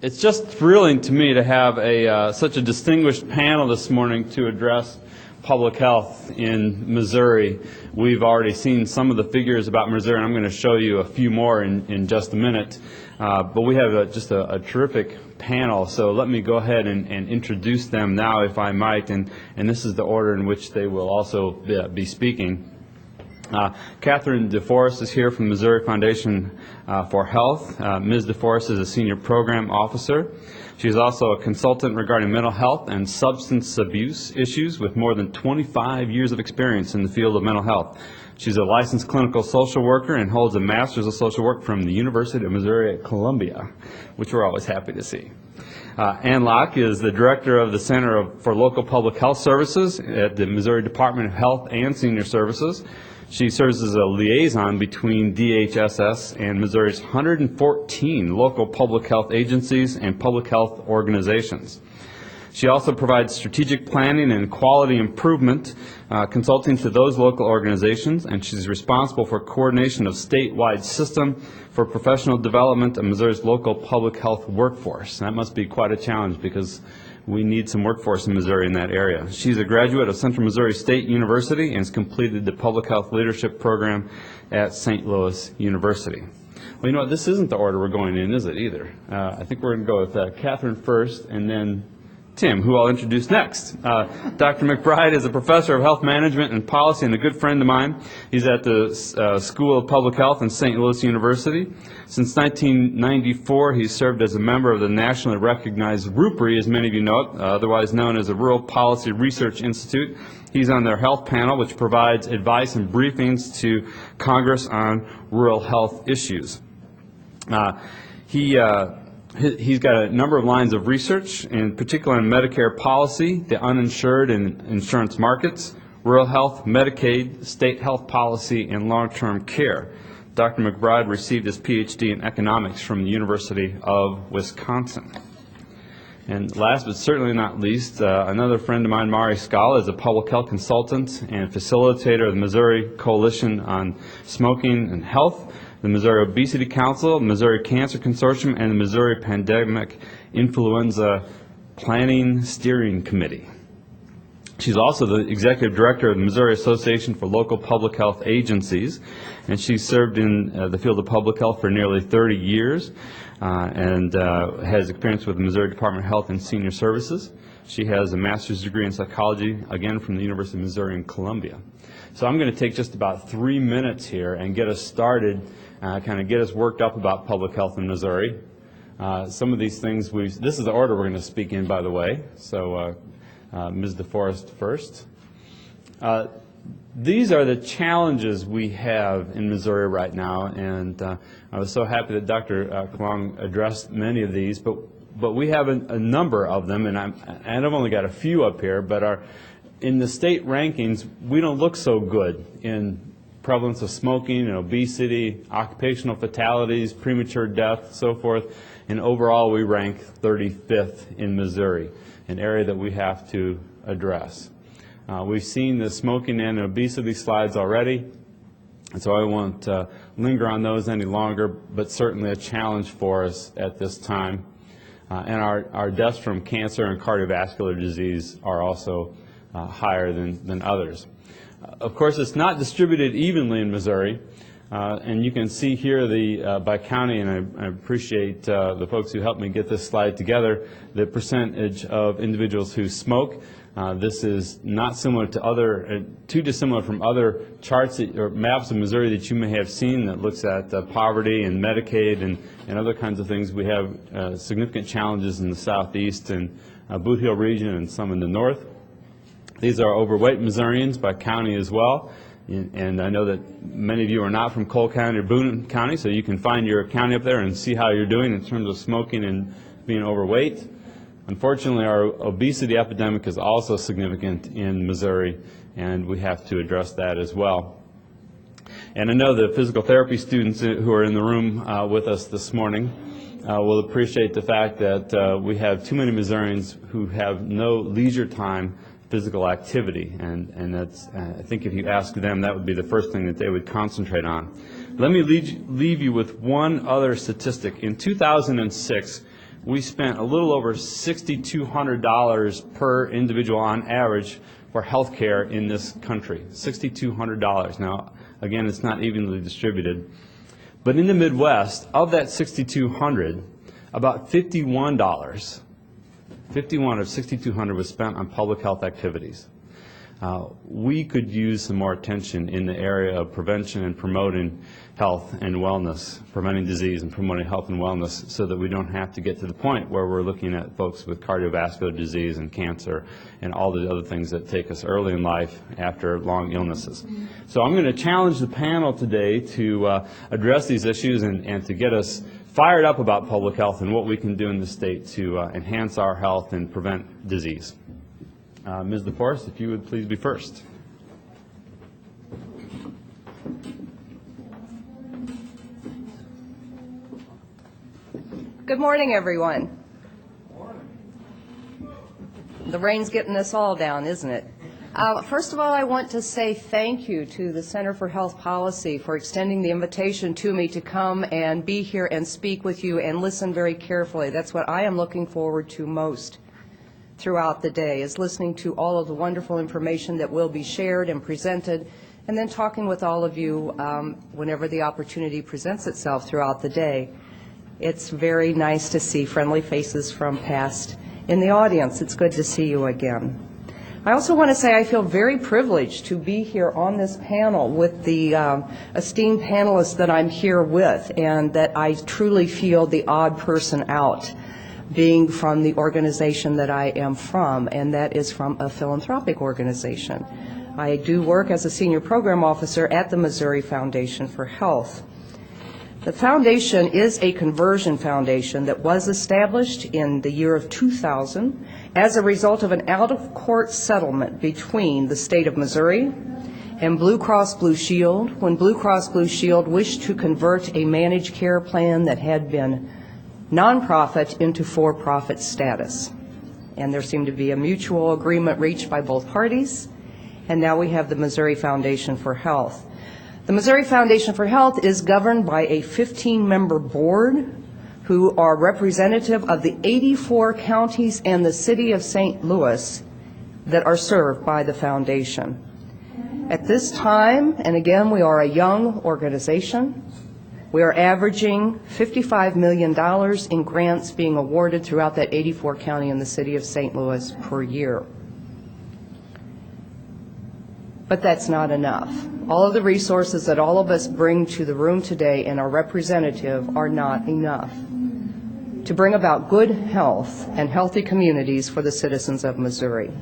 It's just thrilling to me to have such a distinguished panel this morning to address public health in Missouri. We've already seen some of the figures about Missouri, and I'm going to show you a few more in just a minute. But we have just a terrific panel, so let me go ahead and introduce them now, if I might, and this is the order in which they will also be speaking. Kathryn DeForest is here from Missouri Foundation for Health. Ms. DeForest is a senior program officer. She is also a consultant regarding mental health and substance abuse issues with more than 25 years of experience in the field of mental health. She's a licensed clinical social worker and holds a master's of social work from the University of Missouri at Columbia, which we're always happy to see. Ann Locke is the director of the Center for Local Public Health Services at the Missouri Department of Health and Senior Services. She serves as a liaison between DHSS and Missouri's 114 local public health agencies and public health organizations. She also provides strategic planning and quality improvement consulting to those local organizations, and she's responsible for coordination of statewide system for professional development of Missouri's local public health workforce. That must be quite a challenge because we need some workforce in Missouri in that area. She's a graduate of Central Missouri State University and has completed the Public Health Leadership Program at St. Louis University. Well, you know what, this isn't the order we're going in, is it, either? I think we're going to go with Kathryn first and then Tim, who I'll introduce next. Dr. McBride is a professor of health management and policy and a good friend of mine. He's at the School of Public Health in St. Louis University. Since 1994, he's served as a member of the nationally recognized RUPRI, as many of you know it, otherwise known as the Rural Policy Research Institute. He's on their health panel, which provides advice and briefings to Congress on rural health issues. He's got a number of lines of research, in particular in Medicare policy, the uninsured and insurance markets, rural health, Medicaid, state health policy, and long-term care. Dr. McBride received his PhD in economics from the University of Wisconsin. And last but certainly not least, another friend of mine, Mahree, Skala, is a public health consultant and facilitator of the Missouri Coalition on Smoking and Health, the Missouri Obesity Council, the Missouri Cancer Consortium, and the Missouri Pandemic Influenza Planning Steering Committee. She's also the executive director of the Missouri Association for Local Public Health Agencies, and she's served in the field of public health for nearly 30 years and has experience with the Missouri Department of Health and Senior Services. She has a master's degree in psychology, again from the University of Missouri in Columbia. So I'm going to take just about 3 minutes here and get us started, kind of get us worked up about public health in Missouri. Some of these things, this is the order we're going to speak in, by the way. So Ms. DeForest first. These are the challenges we have in Missouri right now, and I was so happy that Dr. Kalong addressed many of these, but we have a number of them, and I've only got a few up here, but in the state rankings, we don't look so good in prevalence of smoking and obesity, occupational fatalities, premature death, so forth, and overall we rank 35th in Missouri, an area that we have to address. We've seen the smoking and obesity slides already, and so I won't linger on those any longer, but certainly a challenge for us at this time. And our deaths from cancer and cardiovascular disease are also higher than others. Of course, it's not distributed evenly in Missouri, and you can see here by county, and I appreciate the folks who helped me get this slide together, the percentage of individuals who smoke. This is not similar to too dissimilar from other charts or maps of Missouri that you may have seen that looks at poverty and Medicaid and other kinds of things. We have significant challenges in the southeast and Boot Hill region and some in the north. These are overweight Missourians by county as well, and I know that many of you are not from Cole County or Boone County, so you can find your county up there and see how you're doing in terms of smoking and being overweight. Unfortunately, our obesity epidemic is also significant in Missouri, and we have to address that as well. And I know the physical therapy students who are in the room with us this morning will appreciate the fact that we have too many Missourians who have no leisure time physical activity, and that's, I think if you ask them, that would be the first thing that they would concentrate on. Let me leave you with one other statistic. In 2006, we spent a little over $6,200 per individual on average for health care in this country. $6,200. Now, again, it's not evenly distributed. But in the Midwest, of that $6,200, about $51 of $6,200 was spent on public health activities. We could use some more attention in the area of prevention and promoting health and wellness, preventing disease and promoting health and wellness, so that we don't have to get to the point where we're looking at folks with cardiovascular disease and cancer and all the other things that take us early in life after long illnesses. So I'm going to challenge the panel today to address these issues and to get us fired up about public health and what we can do in the state to enhance our health and prevent disease. Ms. DeForest, if you would please be first. Good morning, everyone. The rain's getting us all down, isn't it? First of all, I want to say thank you to the Center for Health Policy for extending the invitation to me to come and be here and speak with you and listen very carefully. That's what I am looking forward to most throughout the day, is listening to all of the wonderful information that will be shared and presented, and then talking with all of you whenever the opportunity presents itself throughout the day. It's very nice to see friendly faces from past in the audience. It's good to see you again. I also want to say I feel very privileged to be here on this panel with the esteemed panelists that I'm here with, and that I truly feel the odd person out, being from the organization that I am from, and that is from a philanthropic organization. I do work as a senior program officer at the Missouri Foundation for Health. The foundation is a conversion foundation that was established in the year of 2000 as a result of an out-of-court settlement between the state of Missouri and Blue Cross Blue Shield, when Blue Cross Blue Shield wished to convert a managed care plan that had been nonprofit into for-profit status. And there seemed to be a mutual agreement reached by both parties, and now we have the Missouri Foundation for Health. The Missouri Foundation for Health is governed by a 15-member board who are representative of the 84 counties and the city of St. Louis that are served by the foundation. At this time, and again, we are a young organization, we are averaging $55 million in grants being awarded throughout that 84 county and the city of St. Louis per year. But that's not enough. All of the resources that all of us bring to the room today and are representative are not enough to bring about good health and healthy communities for the citizens of Missouri.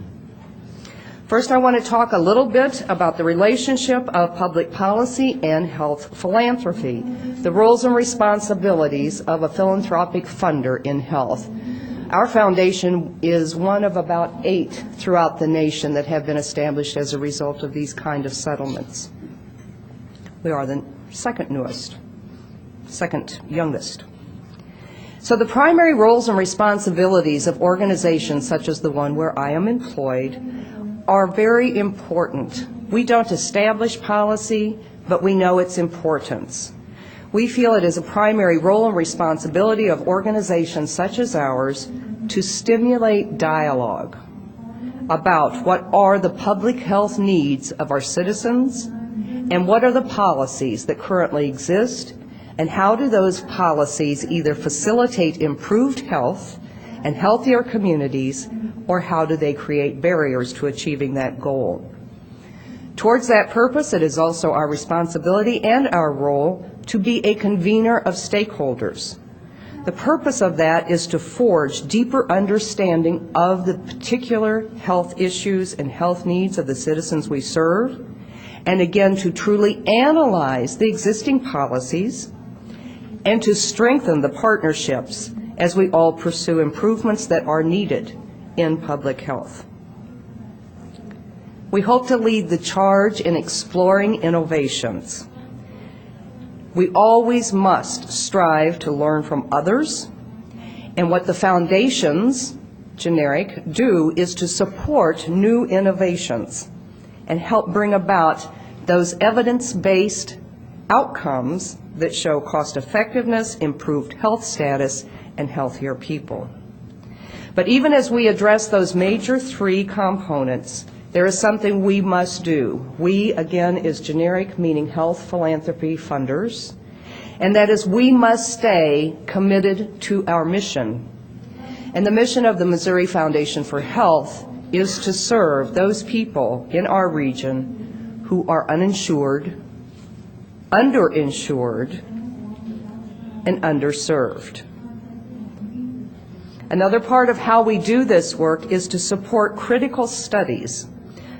First, I want to talk a little bit about the relationship of public policy and health philanthropy, the roles and responsibilities of a philanthropic funder in health. Our foundation is one of about 8 throughout the nation that have been established as a result of these kind of settlements. We are the second youngest. So the primary roles and responsibilities of organizations such as the one where I am employed are very important. We don't establish policy, but we know its importance. We feel it is a primary role and responsibility of organizations such as ours to stimulate dialogue about what are the public health needs of our citizens and what are the policies that currently exist, and how do those policies either facilitate improved health and healthier communities, or how do they create barriers to achieving that goal. Towards that purpose, it is also our responsibility and our role to be a convener of stakeholders. The purpose of that is to forge deeper understanding of the particular health issues and health needs of the citizens we serve, and again, to truly analyze the existing policies and to strengthen the partnerships as we all pursue improvements that are needed in public health. We hope to lead the charge in exploring innovations. We always must strive to learn from others, and what the foundations, generic, do is to support new innovations and help bring about those evidence-based outcomes that show cost effectiveness, improved health status, and healthier people. But even as we address those major three components, there is something we must do. We, again, is generic, meaning health philanthropy funders, and that is we must stay committed to our mission. And the mission of the Missouri Foundation for Health is to serve those people in our region who are uninsured, underinsured, and underserved. Another part of how we do this work is to support critical studies.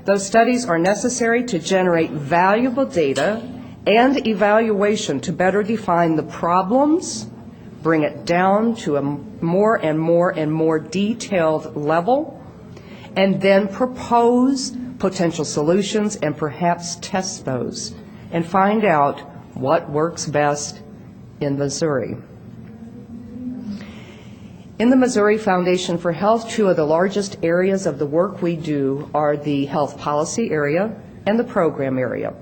Those studies are necessary to generate valuable data and evaluation to better define the problems, bring it down to a more and more detailed level, and then propose potential solutions and perhaps test those and find out what works best in Missouri. In the Missouri Foundation for Health, two of the largest areas of the work we do are the health policy area and the program area.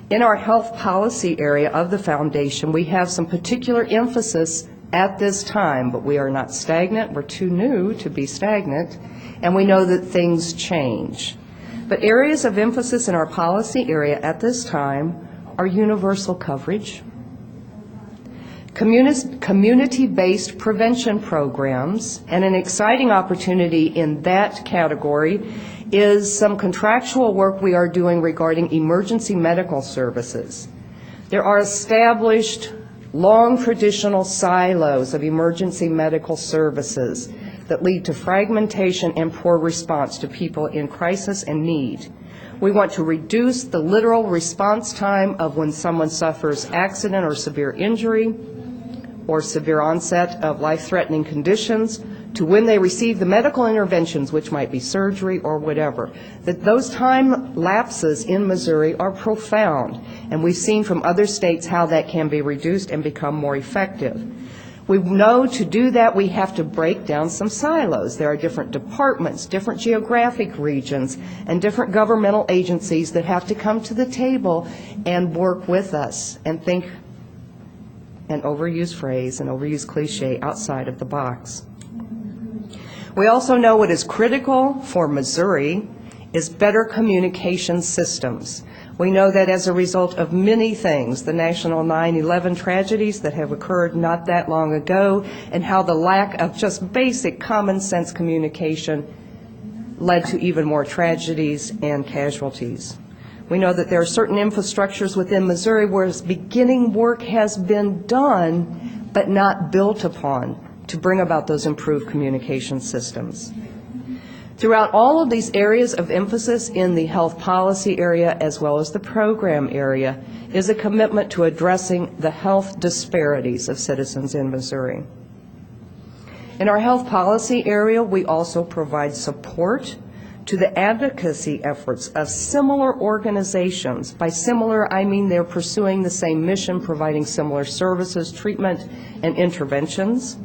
In our health policy area of the foundation, we have some particular emphasis at this time, but we are not stagnant. We're too new to be stagnant, and we know that things change. But areas of emphasis in our policy area at this time are universal coverage, community-based prevention programs, and an exciting opportunity in that category is some contractual work we are doing regarding emergency medical services. There are established long traditional silos of emergency medical services that lead to fragmentation and poor response to people in crisis and need. We want to reduce the literal response time of when someone suffers accident or severe injury or severe onset of life-threatening conditions to when they receive the medical interventions, which might be surgery or whatever. That those time lapses in Missouri are profound, and we've seen from other states how that can be reduced and become more effective. We know to do that we have to break down some silos. There are different departments, different geographic regions, and different governmental agencies that have to come to the table and work with us and think, an overused phrase, an overused cliche, outside of the box. We also know what is critical for Missouri is better communication systems. We know that as a result of many things, the national 9/11 tragedies that have occurred not that long ago, and how the lack of just basic common sense communication led to even more tragedies and casualties. We know that there are certain infrastructures within Missouri where beginning work has been done but not built upon to bring about those improved communication systems. Throughout all of these areas of emphasis in the health policy area as well as the program area is a commitment to addressing the health disparities of citizens in Missouri. In our health policy area, we also provide support to the advocacy efforts of similar organizations. By similar, I mean they're pursuing the same mission, providing similar services, treatment, and interventions,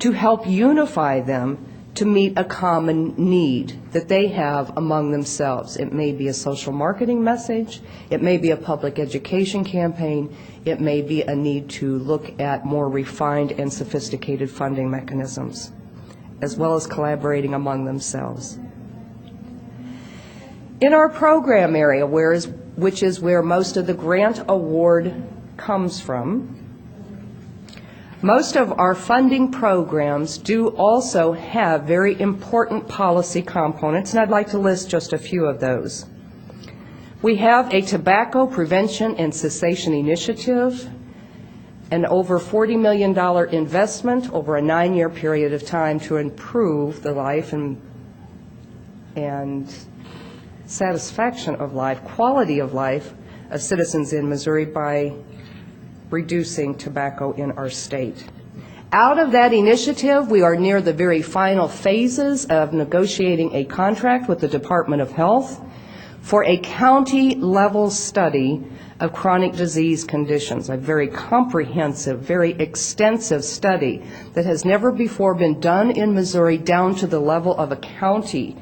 to help unify them to meet a common need that they have among themselves. It may be a social marketing message, it may be a public education campaign, it may be a need to look at more refined and sophisticated funding mechanisms, as well as collaborating among themselves. In our program area, which is where most of the grant award comes from, most of our funding programs do also have very important policy components, and I'd like to list just a few of those. We have a tobacco prevention and cessation initiative, an over $40 million investment over a 9-year period of time to improve the life and satisfaction of life, quality of life of citizens in Missouri by reducing tobacco in our state. Out of that initiative, we are near the very final phases of negotiating a contract with the Department of Health for a county-level study of chronic disease conditions, a very comprehensive, very extensive study that has never before been done in Missouri down to the level of a county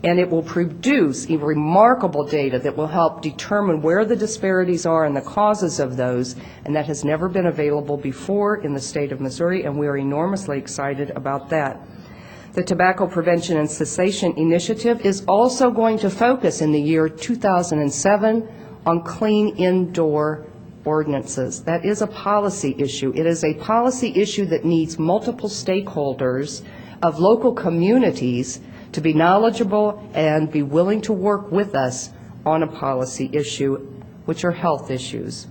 and it will produce remarkable data that will help determine where the disparities are and the causes of those, and that has never been available before in the state of Missouri, and we are enormously excited about that. The Tobacco Prevention and Cessation Initiative is also going to focus in the year 2007 on clean indoor ordinances. That is a policy issue. It is a policy issue that needs multiple stakeholders of local communities to be knowledgeable and be willing to work with us on a policy issue, which are health issues.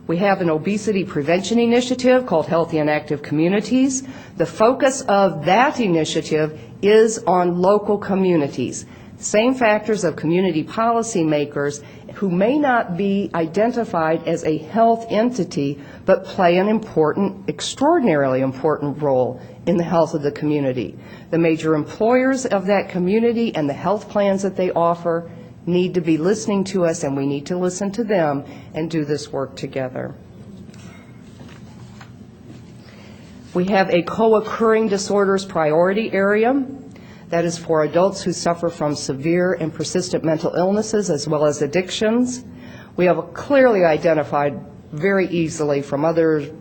We have an obesity prevention initiative called Healthy and Active Communities. The focus of that initiative is on local communities. Same factors of community policymakers who may not be identified as a health entity, but play an important, extraordinarily important role in the health of the community. The major employers of that community and the health plans that they offer need to be listening to us, and we need to listen to them and do this work together. We have a co-occurring disorders priority area. That is for adults who suffer from severe and persistent mental illnesses as well as addictions. We have clearly identified very easily from other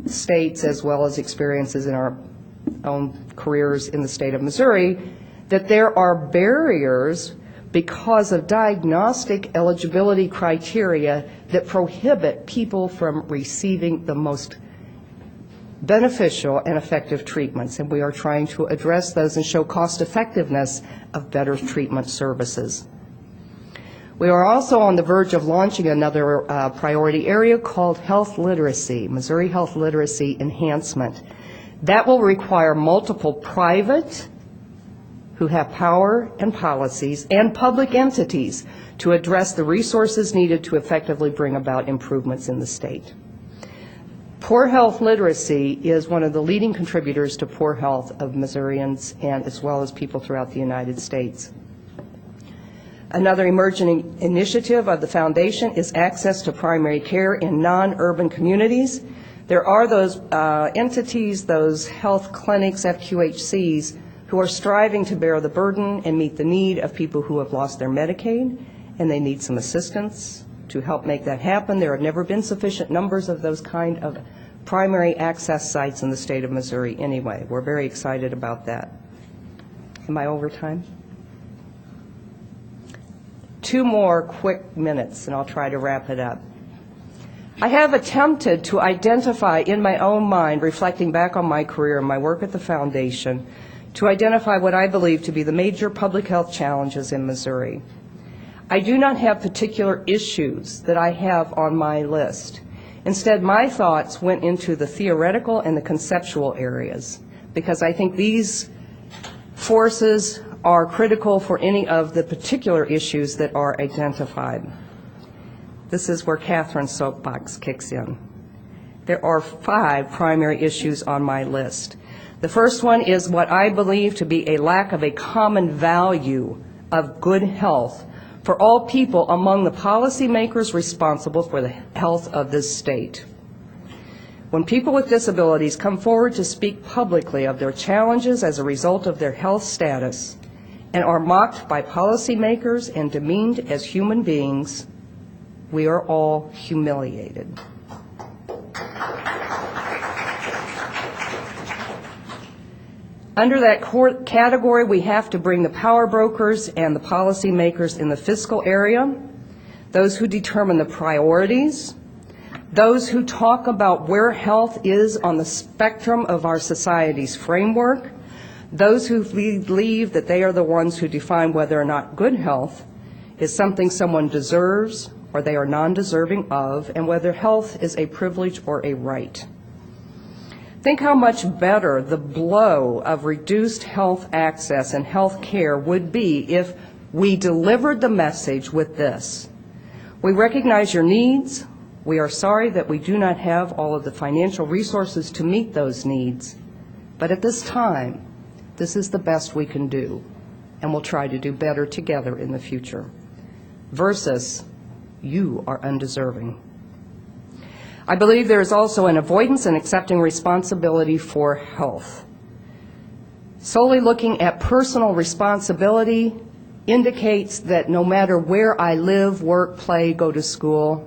states as well as experiences in our own careers in the state of Missouri that there are barriers because of diagnostic eligibility criteria that prohibit people from receiving the most beneficial and effective treatments, and we are trying to address those and show cost effectiveness of better treatment services. We are also on the verge of launching another priority area called health literacy, Missouri Health Literacy Enhancement. That will require multiple private, who have power and policies, and public entities to address the resources needed to effectively bring about improvements in the state. Poor health literacy is one of the leading contributors to poor health of Missourians and as well as people throughout the United States. Another emerging initiative of the foundation is access to primary care in non-urban communities. There are those entities, those health clinics, FQHCs, who are striving to bear the burden and meet the need of people who have lost their Medicaid, and they need some assistance to help make that happen. There have never been sufficient numbers of those kind of primary access sites in the state of Missouri anyway. We're very excited about that. Am I over time? 2 more quick minutes, and I'll try to wrap it up. I have attempted to identify in my own mind, reflecting back on my career and my work at the foundation, to identify what I believe to be the major public health challenges in Missouri. I do not have particular issues that I have on my list. Instead, my thoughts went into the theoretical and the conceptual areas, because I think these forces are critical for any of the particular issues that are identified. This is where Kathryn's soapbox kicks in. There are 5 primary issues on my list. The first one is what I believe to be a lack of a common value of good health for all people among the policymakers responsible for the health of this state. When people with disabilities come forward to speak publicly of their challenges as a result of their health status and are mocked by policymakers and demeaned as human beings, we are all humiliated. Under that category, we have to bring the power brokers and the policymakers in the fiscal area, those who determine the priorities, those who talk about where health is on the spectrum of our society's framework, those who believe that they are the ones who define whether or not good health is something someone deserves or they are non-deserving of, and whether health is a privilege or a right. Think how much better the blow of reduced health access and health care would be if we delivered the message with this. We recognize your needs. We are sorry that we do not have all of the financial resources to meet those needs. But at this time, this is the best we can do, and we'll try to do better together in the future. Versus, you are undeserving. I believe there is also an avoidance and accepting responsibility for health. Solely looking at personal responsibility indicates that no matter where I live, work, play, go to school,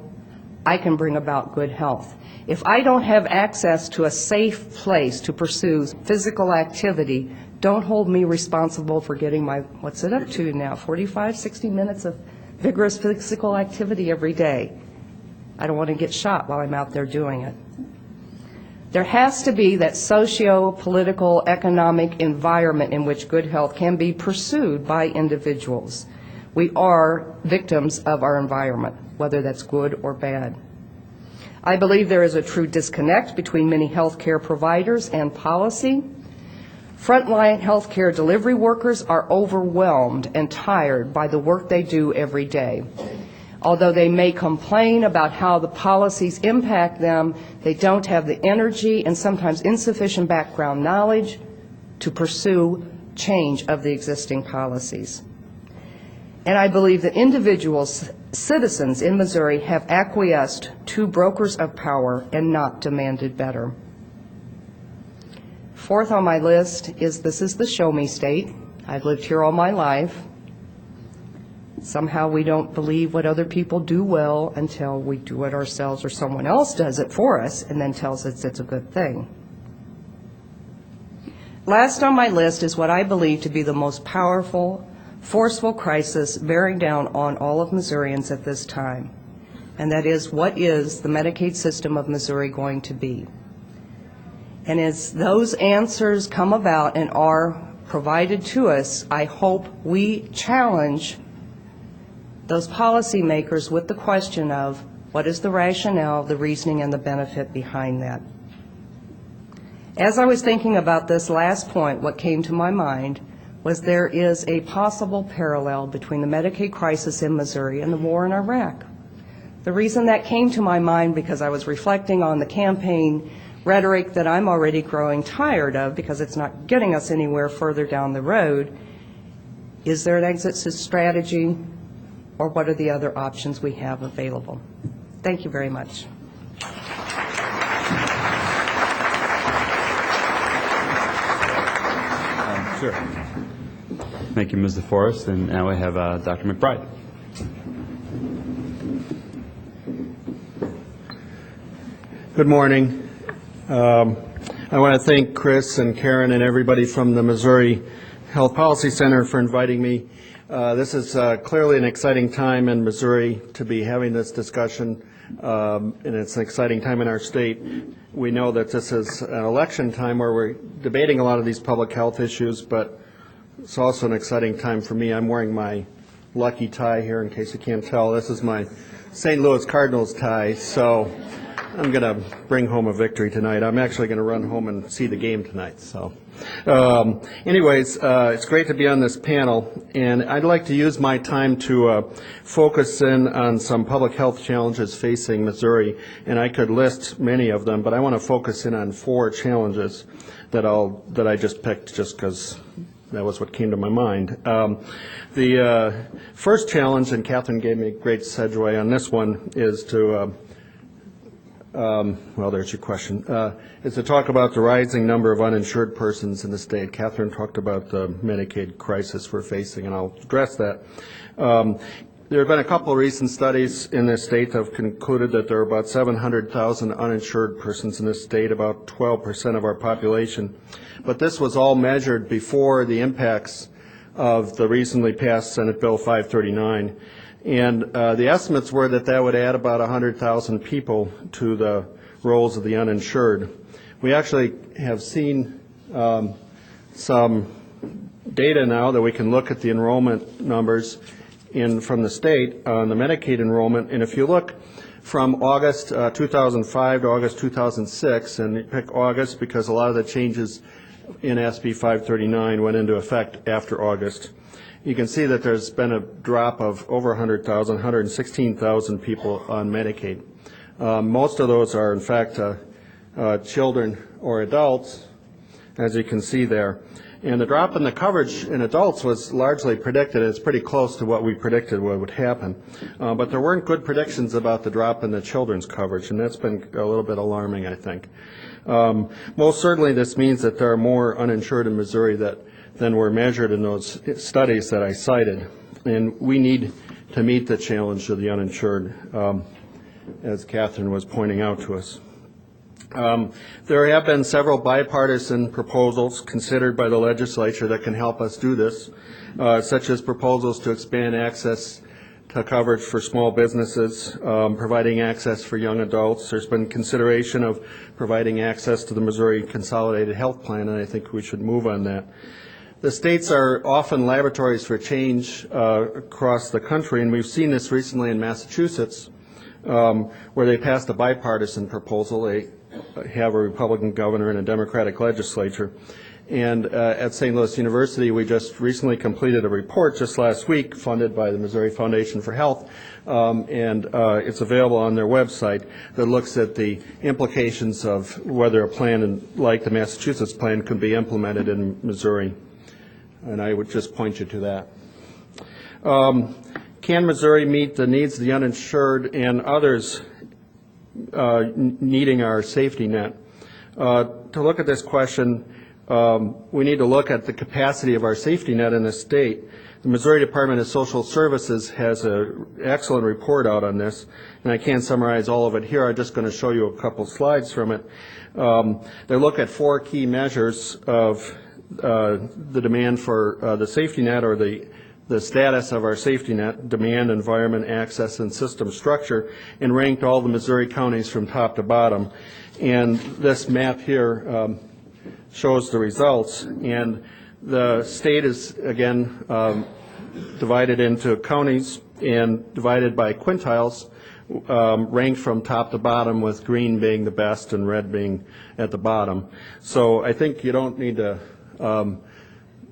I can bring about good health. If I don't have access to a safe place to pursue physical activity, don't hold me responsible for getting my, what's it up to now, 45, 60 minutes of vigorous physical activity every day. I don't want to get shot while I'm out there doing it. There has to be that socio-political, economic environment in which good health can be pursued by individuals. We are victims of our environment, whether that's good or bad. I believe there is a true disconnect between many healthcare providers and policy. Frontline healthcare delivery workers are overwhelmed and tired by the work they do every day. Although they may complain about how the policies impact them, they don't have the energy and sometimes insufficient background knowledge to pursue change of the existing policies. And I believe that individuals, citizens in Missouri, have acquiesced to brokers of power and not demanded better. Fourth on my list is this is the show me state. I've lived here all my life. Somehow we don't believe what other people do well until we do it ourselves or someone else does it for us and then tells us it's a good thing. Last on my list is what I believe to be the most powerful, forceful crisis bearing down on all of Missourians at this time, and that is, what is the Medicaid system of Missouri going to be? And as those answers come about and are provided to us, I hope we challenge those policymakers with the question of what is the rationale, the reasoning, and the benefit behind that. As I was thinking about this last point, what came to my mind was there is a possible parallel between the Medicaid crisis in Missouri and the war in Iraq. The reason that came to my mind because I was reflecting on the campaign rhetoric that I'm already growing tired of because it's not getting us anywhere further down the road. Is there an exit strategy, or what are the other options we have available? Thank you very much. Sure. Thank you, Ms. DeForest. And now we have Dr. McBride. Good morning. I want to thank Chris and Karen and everybody from the Missouri Health Policy Center for inviting me. This is clearly an exciting time in Missouri to be having this discussion, and it's an exciting time in our state. We know that this is an election time where we're debating a lot of these public health issues, but it's also an exciting time for me. I'm wearing my lucky tie here, in case you can't tell. This is my St. Louis Cardinals tie, so I'm going to bring home a victory tonight. I'm actually going to run home and see the game tonight. So, anyways, it's great to be on this panel, and I'd like to use my time to focus in on some public health challenges facing Missouri, and I could list many of them, but I want to focus in on 4 challenges that I just picked just because that was what came to my mind. The first challenge, and Kathryn gave me a great segue on this one, is to well, there's your question, is to talk about the rising number of uninsured persons in the state. Kathryn talked about the Medicaid crisis we're facing, and I'll address that. There have been a couple of recent studies in this state that have concluded that there are about 700,000 uninsured persons in this state, about 12% of our population. But this was all measured before the impacts of the recently passed Senate Bill 539. And the estimates were that that would add about 100,000 people to the rolls of the uninsured. We actually have seen some data now that we can look at the enrollment numbers from the state on the Medicaid enrollment. And if you look from August 2005 to August 2006, and you pick August because a lot of the changes in SB 539 went into effect after August, you can see that there's been a drop of over 100,000, 116,000 people on Medicaid. Most of those are, in fact, children or adults, as you can see there. And the drop in the coverage in adults was largely predicted. It's pretty close to what we predicted what would happen. But there weren't good predictions about the drop in the children's coverage, and that's been a little bit alarming, I think. Most certainly this means that there are more uninsured in Missouri than were measured in those studies that I cited. And we need to meet the challenge of the uninsured, as Kathryn was pointing out to us. There have been several bipartisan proposals considered by the legislature that can help us do this, such as proposals to expand access to coverage for small businesses, providing access for young adults. There's been consideration of providing access to the Missouri Consolidated Health Plan, and I think we should move on that. The states are often laboratories for change across the country, and we've seen this recently in Massachusetts, where they passed a bipartisan proposal. They have a Republican governor and a Democratic legislature. And at St. Louis University, we just recently completed a report just last week funded by the Missouri Foundation for Health, and it's available on their website, that looks at the implications of whether a plan like the Massachusetts plan could be implemented in Missouri. And I would just point you to that. Can Missouri meet the needs of the uninsured and others needing our safety net? To look at this question, we need to look at the capacity of our safety net in the state. The Missouri Department of Social Services has an excellent report out on this, and I can't summarize all of it here. I'm just going to show you a couple slides from it. They look at 4 key measures of the demand for the safety net, or the status of our safety net: demand, environment, access, and system structure, and ranked all the Missouri counties from top to bottom. And this map here shows the results. And the state is, again, divided into counties and divided by quintiles, ranked from top to bottom, with green being the best and red being at the bottom. So I think you don't need to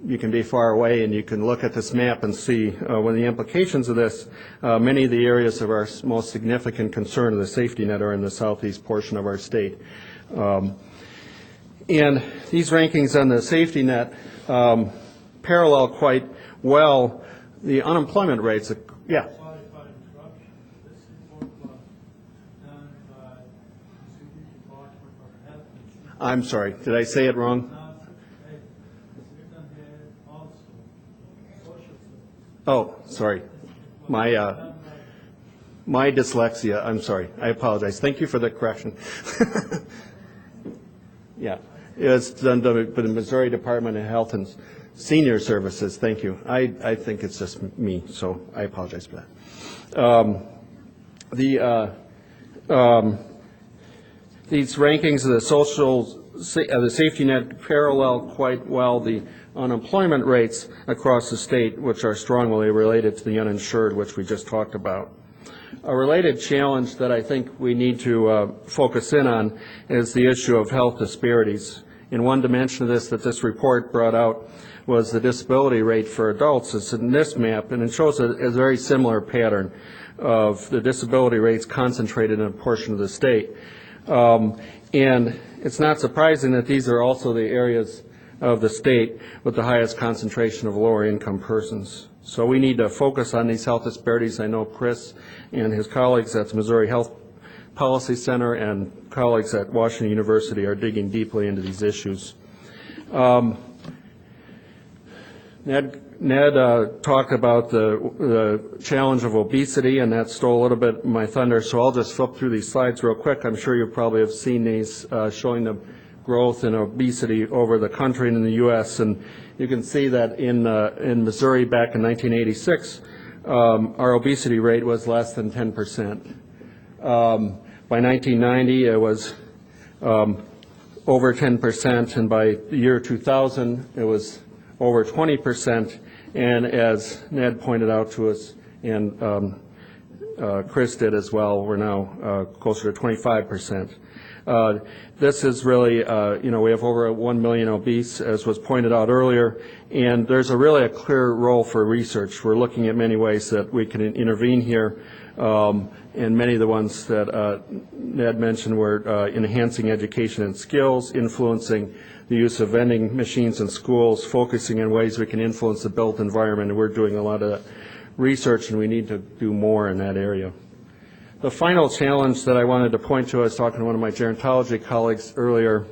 you can be far away and you can look at this map and see when the implications of this. Many of the areas of our most significant concern of the safety net are in the southeast portion of our state. And these rankings on the safety net parallel quite well the unemployment rates. Yeah. I'm sorry, did I say it wrong? Oh, sorry. My dyslexia, I'm sorry. I apologize. Thank you for the correction. Yeah, it's done by the Missouri Department of Health and Senior Services. Thank you. I think it's just me, so I apologize for that. These rankings of the safety net parallel quite well the unemployment rates across the state, which are strongly related to the uninsured, which we just talked about. A related challenge that I think we need to focus in on is the issue of health disparities. And one dimension of this that this report brought out was the disability rate for adults. It's in this map, and it shows a very similar pattern of the disability rates concentrated in a portion of the state. And it's not surprising that these are also the areas of the state with the highest concentration of lower income persons. So we need to focus on these health disparities. I know Chris and his colleagues at the Missouri Health Policy Center and colleagues at Washington University are digging deeply into these issues. Ned talked about the challenge of obesity, and that stole a little bit of my thunder, so I'll just flip through these slides real quick. I'm sure you probably have seen these showing the growth in obesity over the country and in the U.S., and you can see that in Missouri back in 1986, our obesity rate was less than 10%. By 1990, it was over 10%, and by the year 2000, it was over 20%, and as Ned pointed out to us, and Chris did as well, we're now closer to 25%. This is really, we have over 1 million obese, as was pointed out earlier, and there's really a clear role for research. We're looking at many ways that we can intervene here, and many of the ones that Ned mentioned were enhancing education and skills, influencing the use of vending machines in schools, focusing on ways we can influence the built environment. And we're doing a lot of that research, and we need to do more in that area. The final challenge that I wanted to point to, I was talking to one of my gerontology colleagues earlier,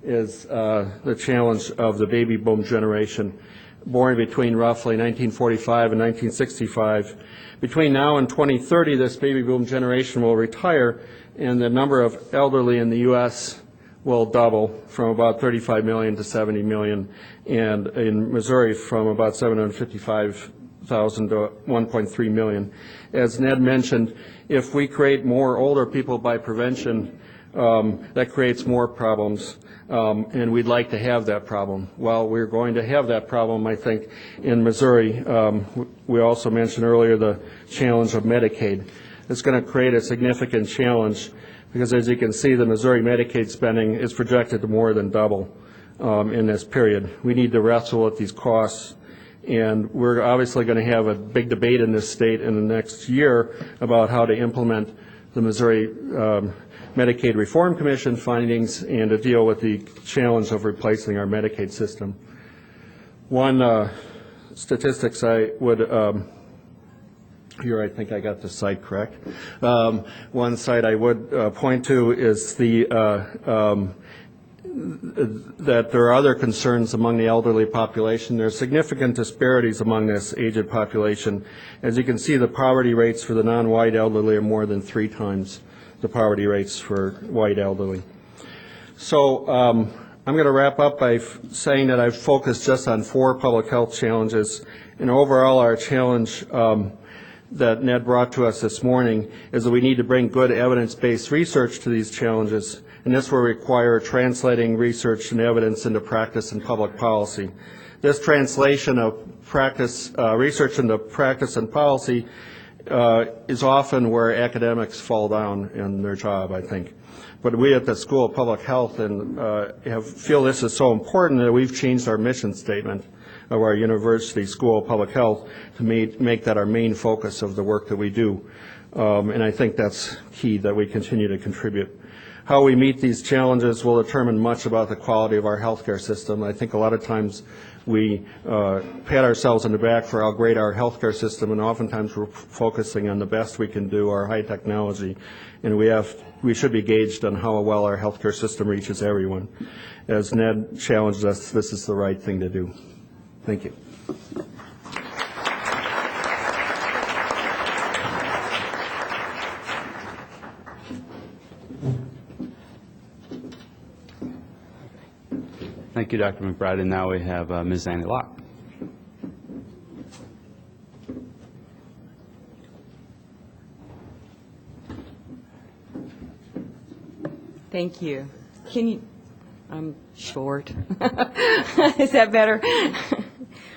is the challenge of the baby boom generation, born between roughly 1945 and 1965. Between now and 2030, this baby boom generation will retire, and the number of elderly in the U.S. will double from about 35 million to 70 million, and in Missouri from about 755,000 to 1.3 million. As Ned mentioned, if we create more older people by prevention, that creates more problems, and we'd like to have that problem. Well, we're going to have that problem, I think, in Missouri. We also mentioned earlier the challenge of Medicaid. It's going to create a significant challenge because, as you can see, the Missouri Medicaid spending is projected to more than double in this period. We need to wrestle with these costs, and we're obviously going to have a big debate in this state in the next year about how to implement the Missouri Medicaid Reform Commission findings and to deal with the challenge of replacing our Medicaid system. One statistics I would here, I think I got the site correct. One site I would point to is that there are other concerns among the elderly population. There are significant disparities among this aged population. As you can see, the poverty rates for the non-white elderly are more than 3 times the poverty rates for white elderly. So I'm going to wrap up by saying that I've focused just on 4 public health challenges, and overall our challenge that Ned brought to us this morning is that we need to bring good evidence-based research to these challenges, and this will require translating research and evidence into practice and public policy. This translation of practice, research into practice and policy is often where academics fall down in their job, I think. But we at the School of Public Health feel this is so important that we've changed our mission statement of our university School of Public Health to make that our main focus of the work that we do. And I think that's key, that we continue to contribute. How we meet these challenges will determine much about the quality of our healthcare system. I think a lot of times we pat ourselves on the back for how great our healthcare system, and oftentimes we're focusing on the best we can do, our high technology, and we should be gauged on how well our healthcare system reaches everyone. As Ned challenged us, this is the right thing to do. Thank you. Thank you, Dr. McBride. And now we have Ms. Annie Locke. Thank you. Can you, I'm short. Is that better?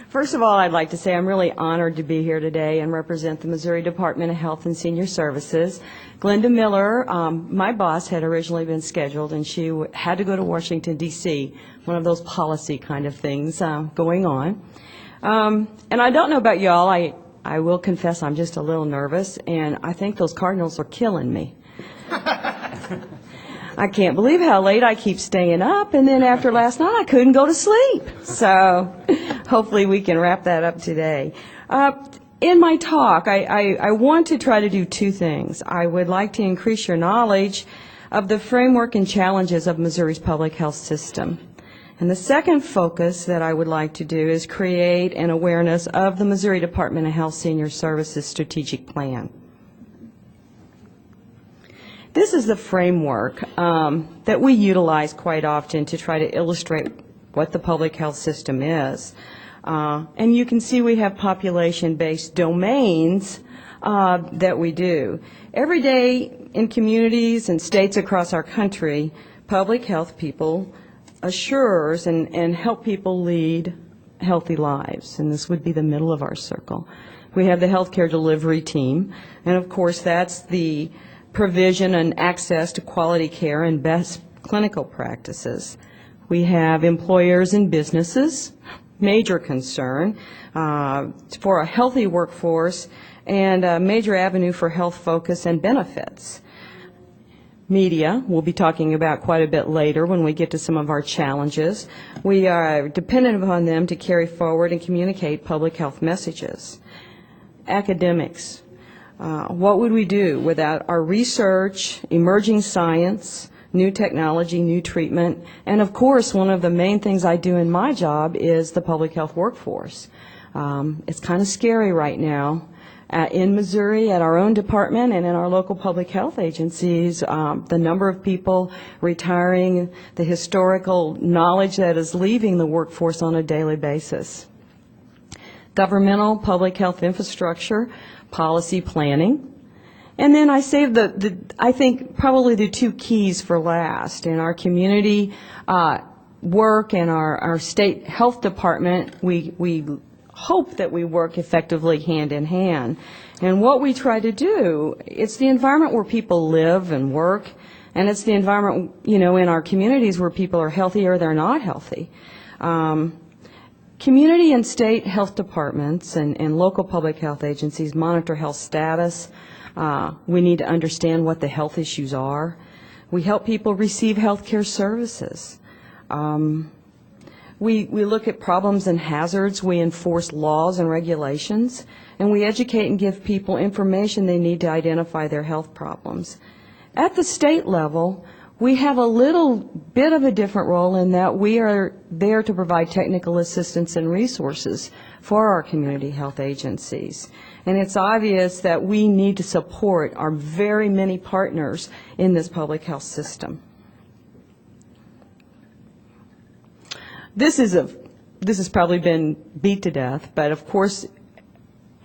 First of all, I'd like to say I'm really honored to be here today and represent the Missouri Department of Health and Senior Services. Glenda Miller, my boss, had originally been scheduled, and she had to go to Washington, D.C., one of those policy kind of things going on. And I don't know about y'all, I will confess I'm just a little nervous, and I think those Cardinals are killing me. I can't believe how late I keep staying up, and then after last night I couldn't go to sleep. So hopefully we can wrap that up today. In my talk, I want to try to do 2 things. I would like to increase your knowledge of the framework and challenges of Missouri's public health system. And the second focus that I would like to do is create an awareness of the Missouri Department of Health Senior Services Strategic Plan. This is the framework that we utilize quite often to try to illustrate what the public health system is. And you can see we have population-based domains that we do. Every day in communities and states across our country, public health people assures and help people lead healthy lives, and this would be the middle of our circle. We have the healthcare delivery team, and of course that's the provision and access to quality care and best clinical practices. We have employers and businesses, major concern for a healthy workforce and a major avenue for health focus and benefits. media, we'll be talking about quite a bit later when we get to some of our challenges. We are dependent upon them to carry forward and communicate public health messages. Academics, what would we do without our research, emerging science, new technology, new treatment, and of course, one of the main things I do in my job is the public health workforce. It's kind of scary right now. In Missouri, at our own department and in our local public health agencies, the number of people retiring, the historical knowledge that is leaving the workforce on a daily basis. Governmental public health infrastructure, policy planning. And then I saved I think probably the two keys for last. In our community work and our state health department, we hope that we work effectively hand in hand. And what we try to do, it's the environment where people live and work, and it's the environment, in our communities where people are healthy or they're not healthy. Community and state health departments and local public health agencies monitor health status. We need to understand what the health issues are. We help people receive health care services. We look at problems and hazards, we enforce laws and regulations, and we educate and give people information they need to identify their health problems. At the state level, we have a little bit of a different role in that we are there to provide technical assistance and resources for our community health agencies. And it's obvious that we need to support our very many partners in this public health system. This has probably been beat to death, but of course,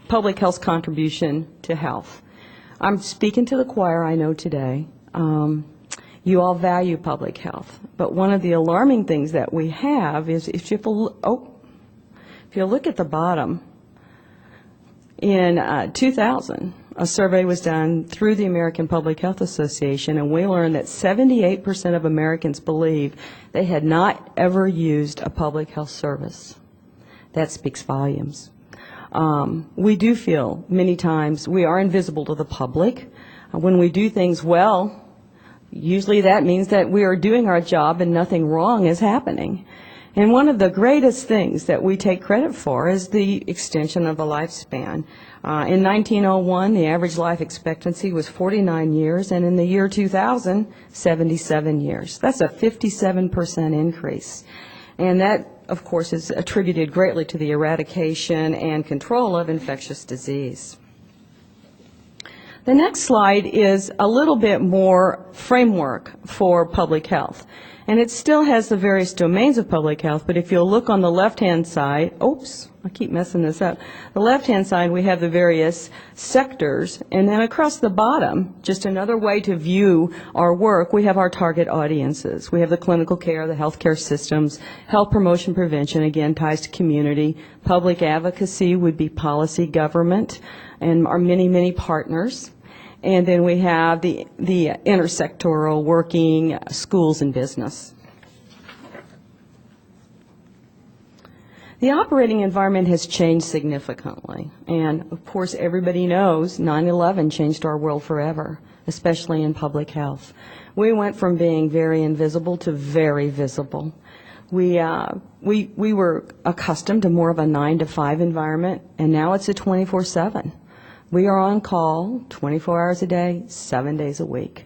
public health's contribution to health. I'm speaking to the choir, I know today. You all value public health, but one of the alarming things that we have is if you look at the bottom, in 2000, a survey was done through the American Public Health Association, and we learned that 78% of Americans believe they had not ever used a public health service. That speaks volumes. We do feel many times we are invisible to the public. When we do things well, usually that means that we are doing our job and nothing wrong is happening. And one of the greatest things that we take credit for is the extension of the lifespan. In 1901, the average life expectancy was 49 years, and in the year 2000, 77 years. That's a 57% increase. And that, of course, is attributed greatly to the eradication and control of infectious disease. The next slide is a little bit more framework for public health. And it still has the various domains of public health, but if you'll look on the left-hand side, oops, I keep messing this up. The left-hand side, we have the various sectors, and then across the bottom, just another way to view our work, we have our target audiences. We have the clinical care, the healthcare systems, health promotion prevention, again, ties to community. Public advocacy would be policy, government, and our many, many partners. And then we have the intersectoral working schools and business. The operating environment has changed significantly. And of course, everybody knows 9/11 changed our world forever, especially in public health. We went from being very invisible to very visible. We were accustomed to more of a 9-to-5 environment, and now it's a 24/7. We are on call 24 hours a day, 7 days a week.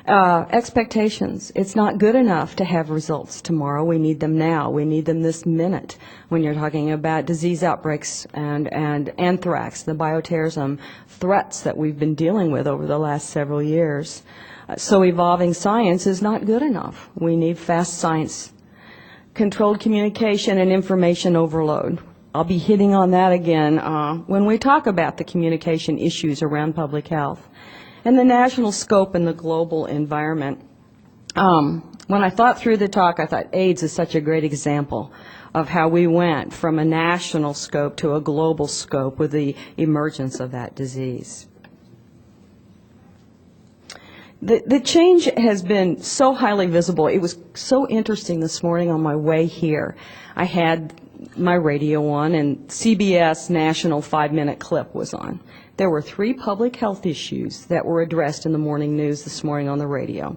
Expectations. It's not good enough to have results tomorrow. We need them now. We need them this minute. When you're talking about disease outbreaks and anthrax, the bioterrorism threats that we've been dealing with over the last several years. So evolving science is not good enough. We need fast science. Controlled communication and information overload. I'll be hitting on that again when we talk about the communication issues around public health and the national scope and the global environment. When I thought through the talk, I thought AIDS is such a great example of how we went from a national scope to a global scope with the emergence of that disease. The change has been so highly visible. It was so interesting this morning on my way here. I had my radio on, and CBS National 5-minute clip was on. there were 3 public health issues that were addressed in the morning news this morning on the radio.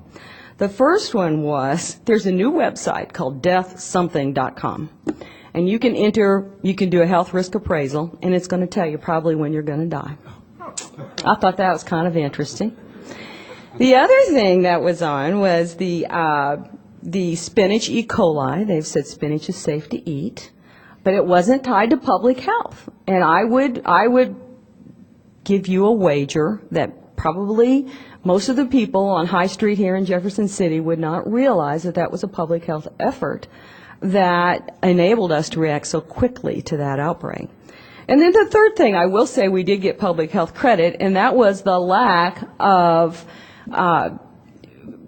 The first one was, there's a new website called deathsomething.com. And you can do a health risk appraisal, and it's going to tell you probably when you're going to die. I thought that was kind of interesting. The other thing that was on was the spinach E. coli. They've said spinach is safe to eat, but it wasn't tied to public health. And I would give you a wager that probably most of the people on High Street here in Jefferson City would not realize that that was a public health effort that enabled us to react so quickly to that outbreak. And then the third thing, I will say we did get public health credit, and that was the lack of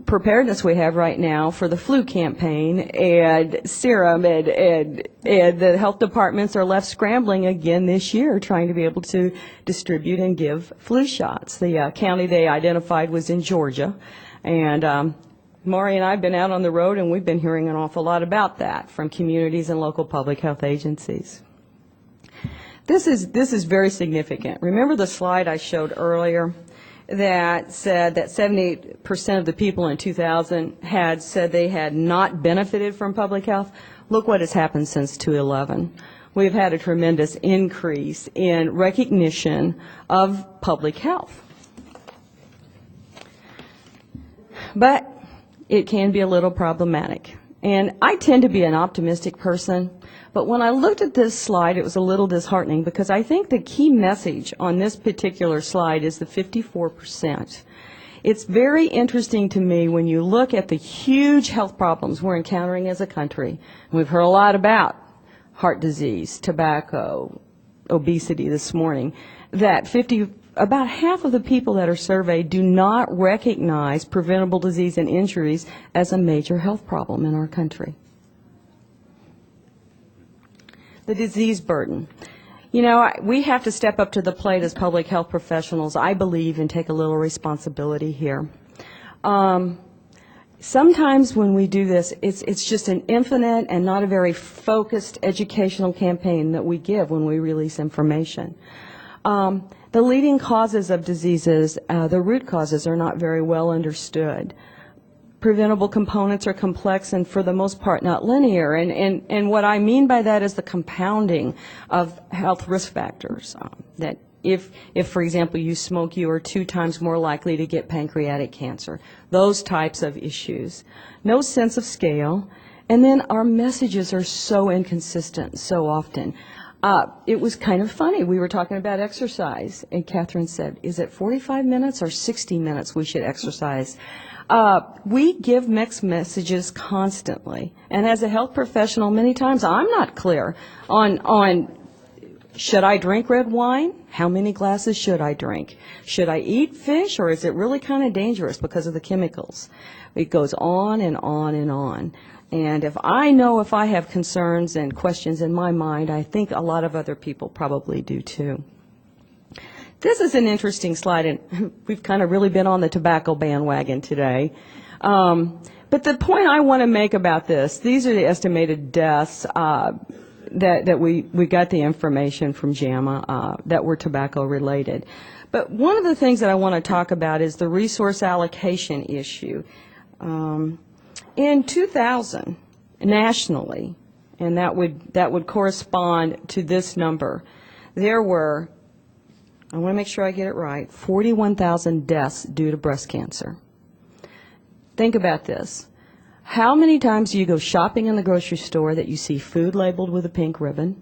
preparedness we have right now for the flu campaign and serum, and the health departments are left scrambling again this year trying to be able to distribute and give flu shots. The county they identified was in Georgia, and Mahree and I have been out on the road, and we've been hearing an awful lot about that from communities and local public health agencies. This is very significant. Remember the slide I showed earlier that said that 78% of the people in 2000 had said they had not benefited from public health? Look what has happened since 2011. We've had a tremendous increase in recognition of public health. But it can be a little problematic. And I tend to be an optimistic person, but when I looked at this slide, it was a little disheartening because I think the key message on this particular slide is the 54%. It's very interesting to me when you look at the huge health problems we're encountering as a country. We've heard a lot about heart disease, tobacco, obesity this morning, that about half of the people that are surveyed do not recognize preventable disease and injuries as a major health problem in our country. The disease burden. You know, we have to step up to the plate as public health professionals, I believe, and take a little responsibility here. Sometimes when we do this, it's just an infinite and not a very focused educational campaign that we give when we release information. The leading causes of diseases, the root causes, are not very well understood. Preventable components are complex and for the most part not linear. And what I mean by that is the compounding of health risk factors. That if, for example, you smoke, you are 2 times more likely to get pancreatic cancer. Those types of issues. No sense of scale. And then our messages are so inconsistent so often. It was kind of funny. We were talking about exercise, and Kathryn said, is it 45 minutes or 60 minutes we should exercise? We give mixed messages constantly. And as a health professional, many times I'm not clear on should I drink red wine? How many glasses should I drink? Should I eat fish, or is it really kind of dangerous because of the chemicals? It goes on and on and on. And if I have concerns and questions in my mind, I think a lot of other people probably do too. This is an interesting slide, and we've kind of really been on the tobacco bandwagon today. But the point I want to make about this, these are the estimated deaths that we got the information from JAMA that were tobacco related. But one of the things that I want to talk about is the resource allocation issue. In 2000, nationally, and that would correspond to this number, there were, I want to make sure I get it right, 41,000 deaths due to breast cancer. Think about this. How many times do you go shopping in the grocery store that you see food labeled with a pink ribbon?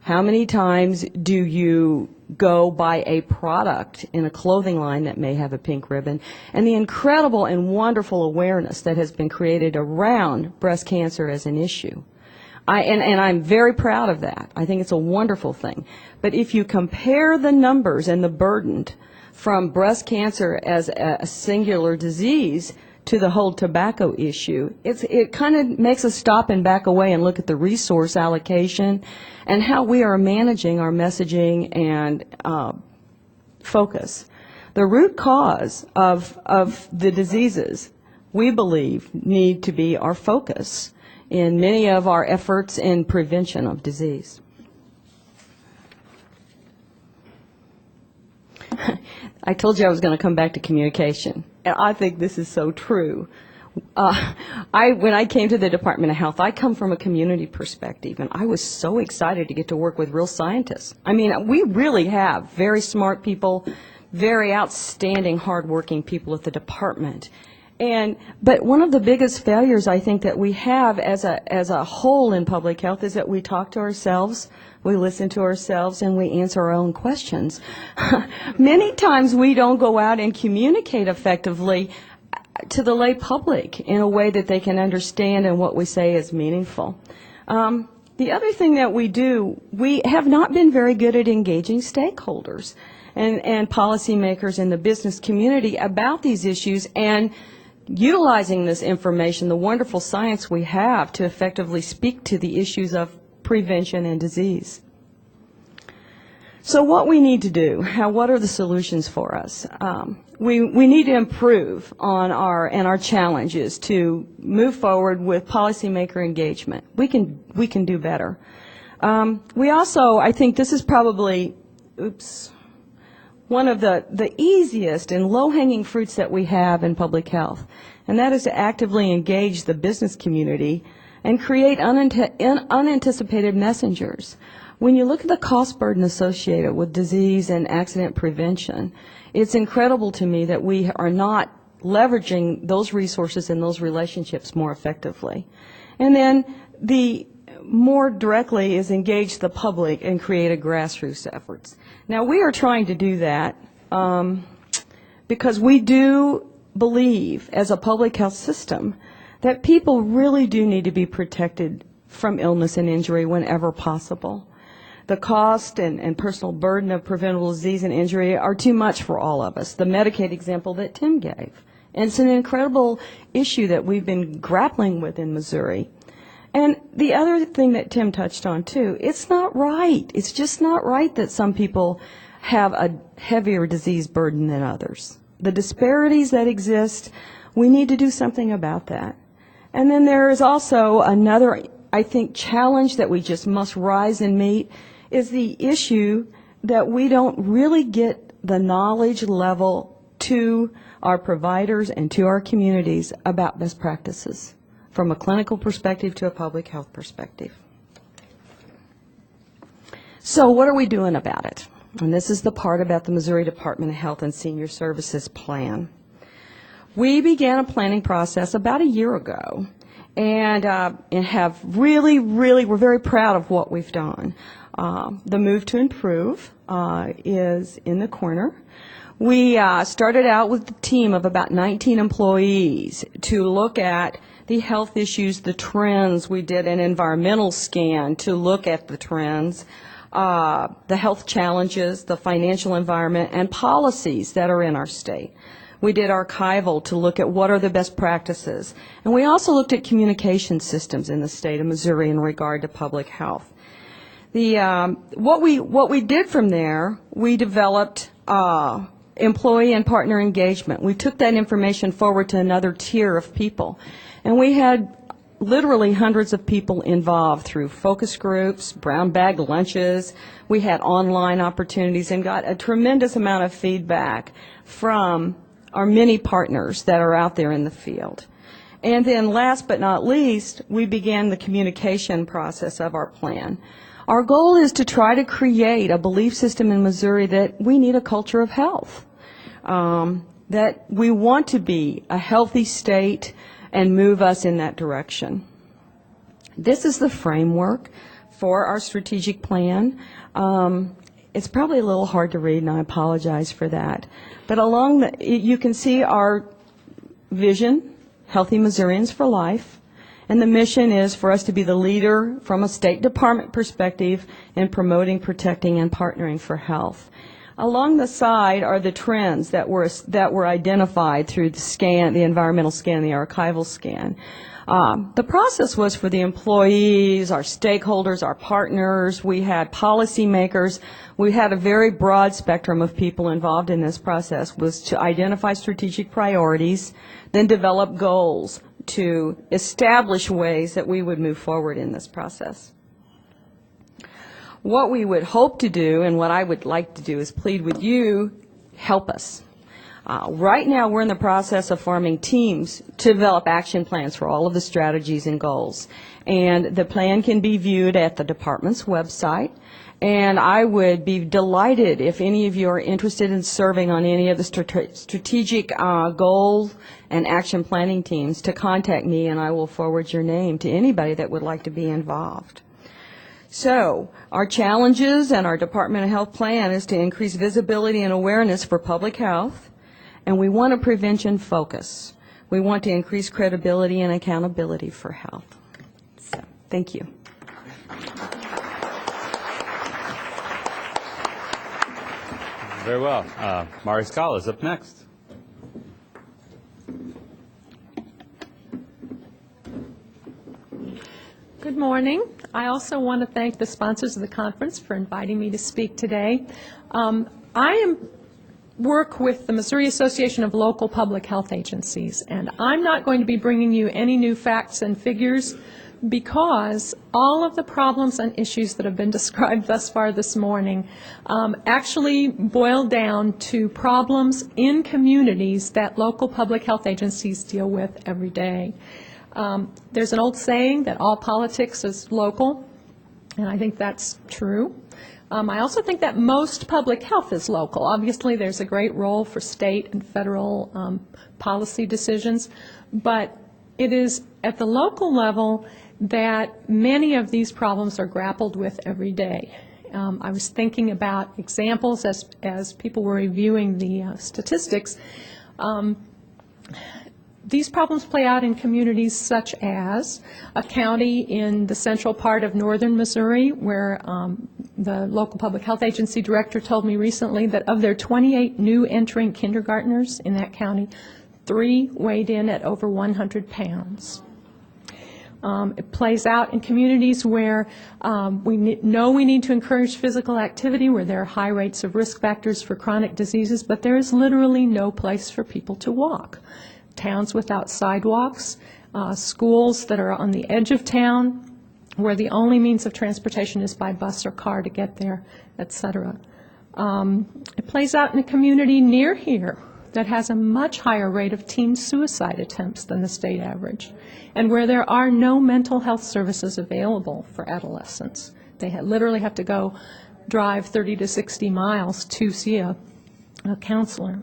How many times do you go buy a product in a clothing line that may have a pink ribbon? And the incredible and wonderful awareness that has been created around breast cancer as an issue. And I'm very proud of that. I think it's a wonderful thing. But if you compare the numbers and the burden from breast cancer as a singular disease to the whole tobacco issue, it kind of makes us stop and back away and look at the resource allocation and how we are managing our messaging and focus. The root cause of the diseases, we believe, need to be our focus in many of our efforts in prevention of disease. I told you I was going to come back to communication, and I think this is so true. When I came to the Department of Health, I come from a community perspective, and I was so excited to get to work with real scientists. I mean, we really have very smart people, very outstanding, hardworking people at the department. But one of the biggest failures I think that we have as a whole in public health is that we talk to ourselves, we listen to ourselves, and we answer our own questions. Many times we don't go out and communicate effectively to the lay public in a way that they can understand and what we say is meaningful. The other thing that we do, we have not been very good at engaging stakeholders and policymakers in the business community about these issues and utilizing this information, the wonderful science we have, to effectively speak to the issues of prevention and disease. So what we need to do, what are the solutions for us? We need to improve on our challenges to move forward with policymaker engagement. We can do better. We also, I think this is probably, one of the easiest and low-hanging fruits that we have in public health, and that is to actively engage the business community and create unanticipated messengers. When you look at the cost burden associated with disease and accident prevention, it's incredible to me that we are not leveraging those resources and those relationships more effectively. And then the more directly is engage the public and create a grassroots efforts. Now, we are trying to do that because we do believe as a public health system that people really do need to be protected from illness and injury whenever possible. The cost and personal burden of preventable disease and injury are too much for all of us. The Medicaid example that Tim gave. And it's an incredible issue that we've been grappling with in Missouri. And the other thing that Tim touched on too, it's not right. It's just not right that some people have a heavier disease burden than others. The disparities that exist, we need to do something about that. And then there is also another, I think, challenge that we just must rise and meet, is the issue that we don't really get the knowledge level to our providers and to our communities about best practices from a clinical perspective to a public health perspective. So what are we doing about it? And this is the part about the Missouri Department of Health and Senior Services plan. We began a planning process about a year ago and have really, we're very proud of what we've done. The move to improve is in the corner. We started out with a team of about 19 employees to look at the health issues, the trends. We did an environmental scan to look at the trends, the health challenges, the financial environment, and policies that are in our state. We did archival to look at what are the best practices. And we also looked at communication systems in the state of Missouri in regard to public health. What we did from there, we developed employee and partner engagement. We took that information forward to another tier of people. And we had literally hundreds of people involved through focus groups, brown bag lunches. We had online opportunities and got a tremendous amount of feedback from our many partners that are out there in the field. And then last but not least, we began the communication process of our plan. Our goal is to try to create a belief system in Missouri that we need a culture of health, that we want to be a healthy state and move us in that direction. This is the framework for our strategic plan. It's probably a little hard to read, and I apologize for that. But you can see our vision, Healthy Missourians for Life, and the mission is for us to be the leader from a State Department perspective in promoting, protecting, and partnering for health. Along the side are the trends that were identified through the scan, the environmental scan, the archival scan. The process was for the employees, our stakeholders, our partners. We had policymakers. We had a very broad spectrum of people involved in this process. Was to identify strategic priorities, then develop goals to establish ways that we would move forward in this process. What we would hope to do, and what I would like to do, is plead with you, help us. Right now, we're in the process of forming teams to develop action plans for all of the strategies and goals. And the plan can be viewed at the department's website. And I would be delighted if any of you are interested in serving on any of the strategic goal and action planning teams to contact me, and I will forward your name to anybody that would like to be involved. So, our challenges and our Department of Health plan is to increase visibility and awareness for public health, and we want a prevention focus. We want to increase credibility and accountability for health. So, thank you. Very well. Mahree Skala is up next. Good morning. I also want to thank the sponsors of the conference for inviting me to speak today. I work with the Missouri Association of Local Public Health Agencies, and I'm not going to be bringing you any new facts and figures because all of the problems and issues that have been described thus far this morning actually boil down to problems in communities that local public health agencies deal with every day. There's an old saying that all politics is local, and I think that's true. I also think that most public health is local. Obviously, there's a great role for state and federal policy decisions, but it is at the local level that many of these problems are grappled with every day. I was thinking about examples as people were reviewing the statistics. These problems play out in communities such as a county in the central part of northern Missouri where the local public health agency director told me recently that of their 28 new entering kindergartners in that county, 3 weighed in at over 100 pounds. It plays out in communities where we know we need to encourage physical activity, where there are high rates of risk factors for chronic diseases, but there is literally no place for people to walk. Towns without sidewalks, schools that are on the edge of town, where the only means of transportation is by bus or car to get there, etc. It plays out in a community near here that has a much higher rate of teen suicide attempts than the state average, and where there are no mental health services available for adolescents. They literally have to go drive 30 to 60 miles to see a counselor.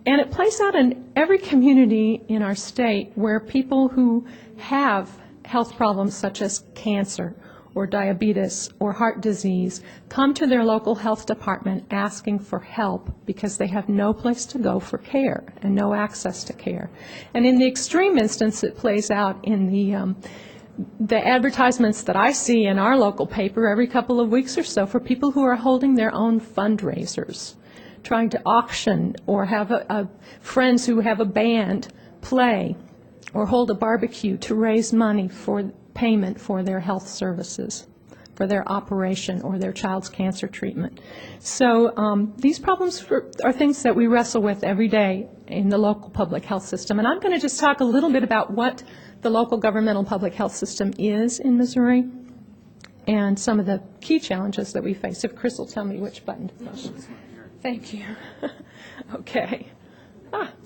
And it plays out in every community in our state where people who have health problems such as cancer or diabetes or heart disease come to their local health department asking for help because they have no place to go for care and no access to care. And in the extreme instance, it plays out in the advertisements that I see in our local paper every couple of weeks or so for people who are holding their own fundraisers, trying to auction or have friends who have a band play or hold a barbecue to raise money for payment for their health services, for their operation or their child's cancer treatment. So these problems are things that we wrestle with every day in the local public health system. And I'm going to just talk a little bit about what the local governmental public health system is in Missouri and some of the key challenges that we face. If Chris will tell me which button to push. Thank you. Okay.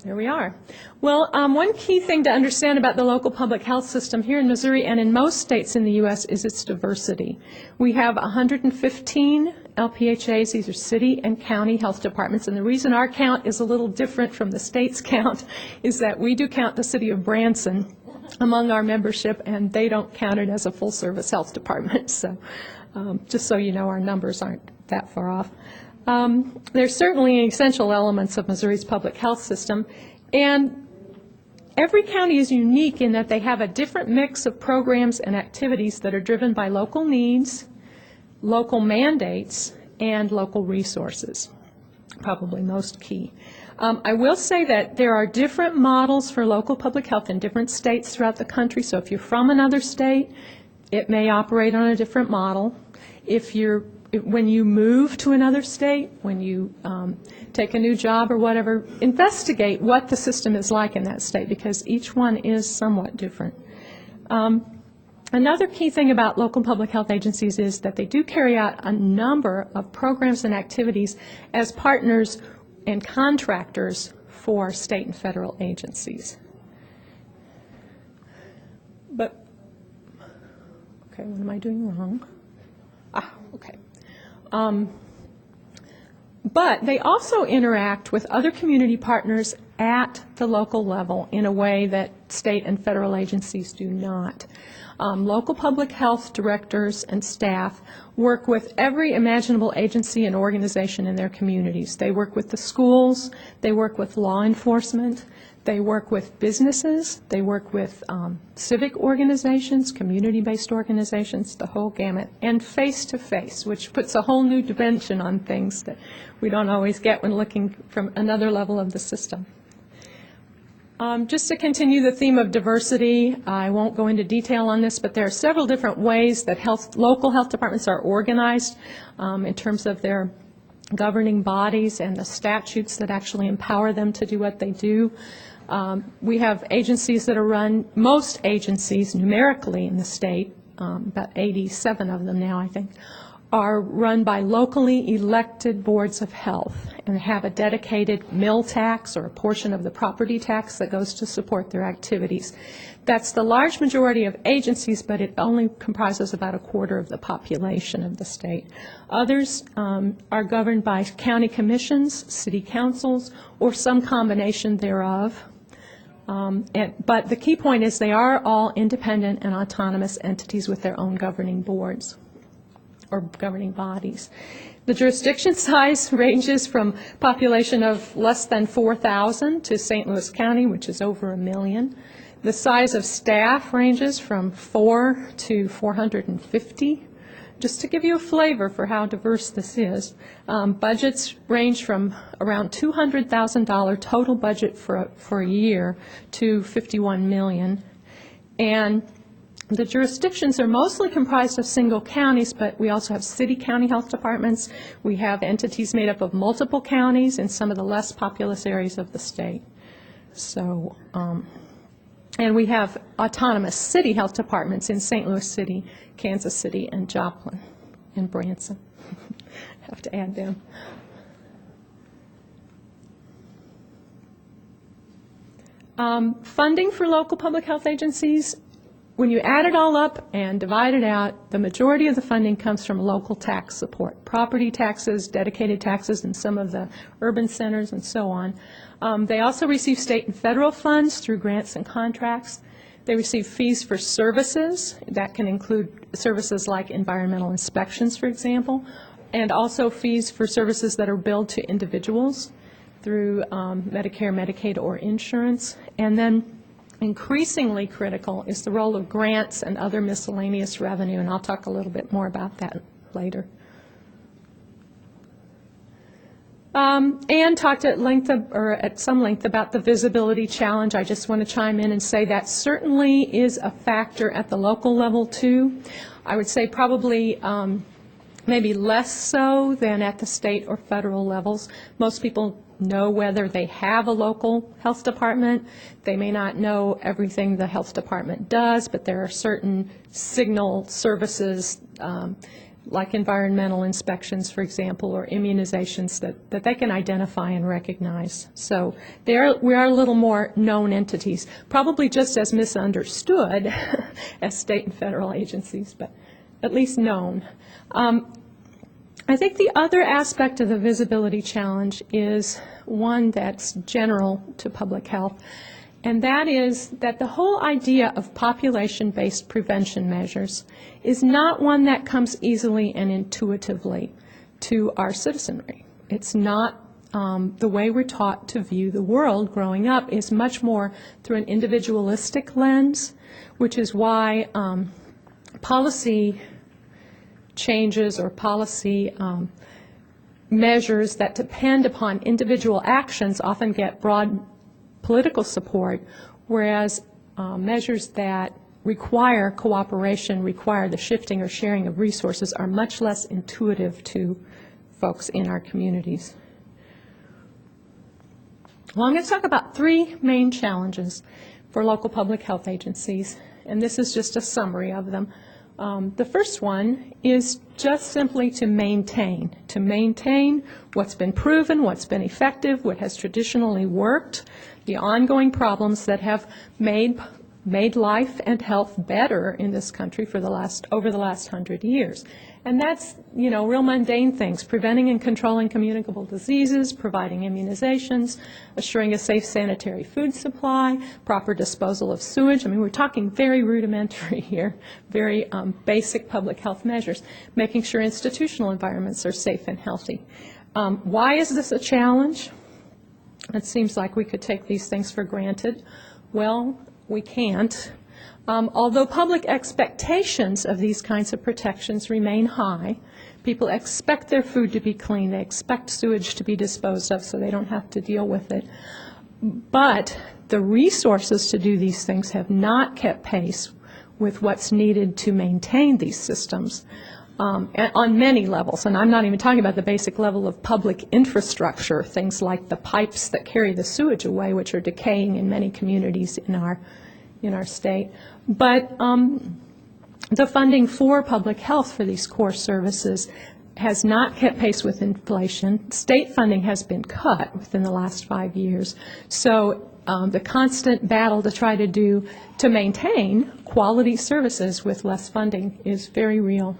There we are. Well, one key thing to understand about the local public health system here in Missouri and in most states in the U.S. is its diversity. We have 115 LPHAs, these are city and county health departments, and the reason our count is a little different from the state's count is that we do count the city of Branson among our membership, and they don't count it as a full-service health department. So just so you know, our numbers aren't that far off. They're certainly essential elements of Missouri's public health system, and every county is unique in that they have a different mix of programs and activities that are driven by local needs, local mandates, and local resources, probably most key. I will say that there are different models for local public health in different states throughout the country, so if you're from another state, it may operate on a different model. When you move to another state, when you take a new job or whatever, investigate what the system is like in that state because each one is somewhat different. Another key thing about local public health agencies is that they do carry out a number of programs and activities as partners and contractors for state and federal agencies. But, okay, what am I doing wrong? Okay. But they also interact with other community partners at the local level in a way that state and federal agencies do not. Local public health directors and staff work with every imaginable agency and organization in their communities. They work with the schools, they work with law enforcement, they work with businesses, they work with civic organizations, community-based organizations, the whole gamut, and face-to-face, which puts a whole new dimension on things that we don't always get when looking from another level of the system. Just to continue the theme of diversity, I won't go into detail on this, but there are several different ways that local health departments are organized in terms of their governing bodies and the statutes that actually empower them to do what they do. We have agencies that are run, most agencies numerically in the state, about 87 of them now I think, are run by locally elected boards of health and have a dedicated mill tax or a portion of the property tax that goes to support their activities. That's the large majority of agencies, but it only comprises about a quarter of the population of the state. Others are governed by county commissions, city councils, or some combination thereof. But the key point is they are all independent and autonomous entities with their own governing boards or governing bodies. The jurisdiction size ranges from population of less than 4,000 to St. Louis County, which is over 1 million. The size of staff ranges from 4 to 450. Just to give you a flavor for how diverse this is, budgets range from around $200,000 total budget for a year to $51 million. And the jurisdictions are mostly comprised of single counties, but we also have city-county health departments. We have entities made up of multiple counties in some of the less populous areas of the state. So, and we have autonomous city health departments in St. Louis City, Kansas City, and Joplin, and Branson. Have to add them. Funding for local public health agencies, when you add it all up and divide it out, the majority of the funding comes from local tax support, property taxes, dedicated taxes in some of the urban centers, and so on. They also receive state and federal funds through grants and contracts. They receive fees for services. That can include services like environmental inspections, for example, and also fees for services that are billed to individuals through Medicare, Medicaid, or insurance. And then increasingly critical is the role of grants and other miscellaneous revenue, and I'll talk a little bit more about that later. Anne talked at some length about the visibility challenge. I just want to chime in and say that certainly is a factor at the local level too. I would say probably maybe less so than at the state or federal levels. Most people know whether they have a local health department. They may not know everything the health department does, but there are certain signal services like environmental inspections, for example, or immunizations that they can identify and recognize. So we are a little more known entities, probably just as misunderstood as state and federal agencies, but at least known. I think the other aspect of the visibility challenge is one that's general to public health, and that is that the whole idea of population-based prevention measures is not one that comes easily and intuitively to our citizenry. It's not the way we're taught to view the world growing up is much more through an individualistic lens, which is why policy changes or policy measures that depend upon individual actions often get broad political support, whereas measures that require cooperation, require the shifting or sharing of resources are much less intuitive to folks in our communities. Well, I'm going to talk about 3 main challenges for local public health agencies, and this is just a summary of them. The first one is just simply to maintain what's been proven, what's been effective, what has traditionally worked, the ongoing problems that have made life and health better in this country for over the last 100 years. And that's, real mundane things: preventing and controlling communicable diseases, providing immunizations, assuring a safe sanitary food supply, proper disposal of sewage. I mean, we're talking very rudimentary here, very basic public health measures, making sure institutional environments are safe and healthy. Why is this a challenge? It seems like we could take these things for granted. Well, we can't. Although public expectations of these kinds of protections remain high, people expect their food to be clean, they expect sewage to be disposed of so they don't have to deal with it. But the resources to do these things have not kept pace with what's needed to maintain these systems on many levels. And I'm not even talking about the basic level of public infrastructure, things like the pipes that carry the sewage away, which are decaying in many communities in our state. But the funding for public health for these core services has not kept pace with inflation. State funding has been cut within the last 5 years. So the constant battle to try to maintain quality services with less funding is very real.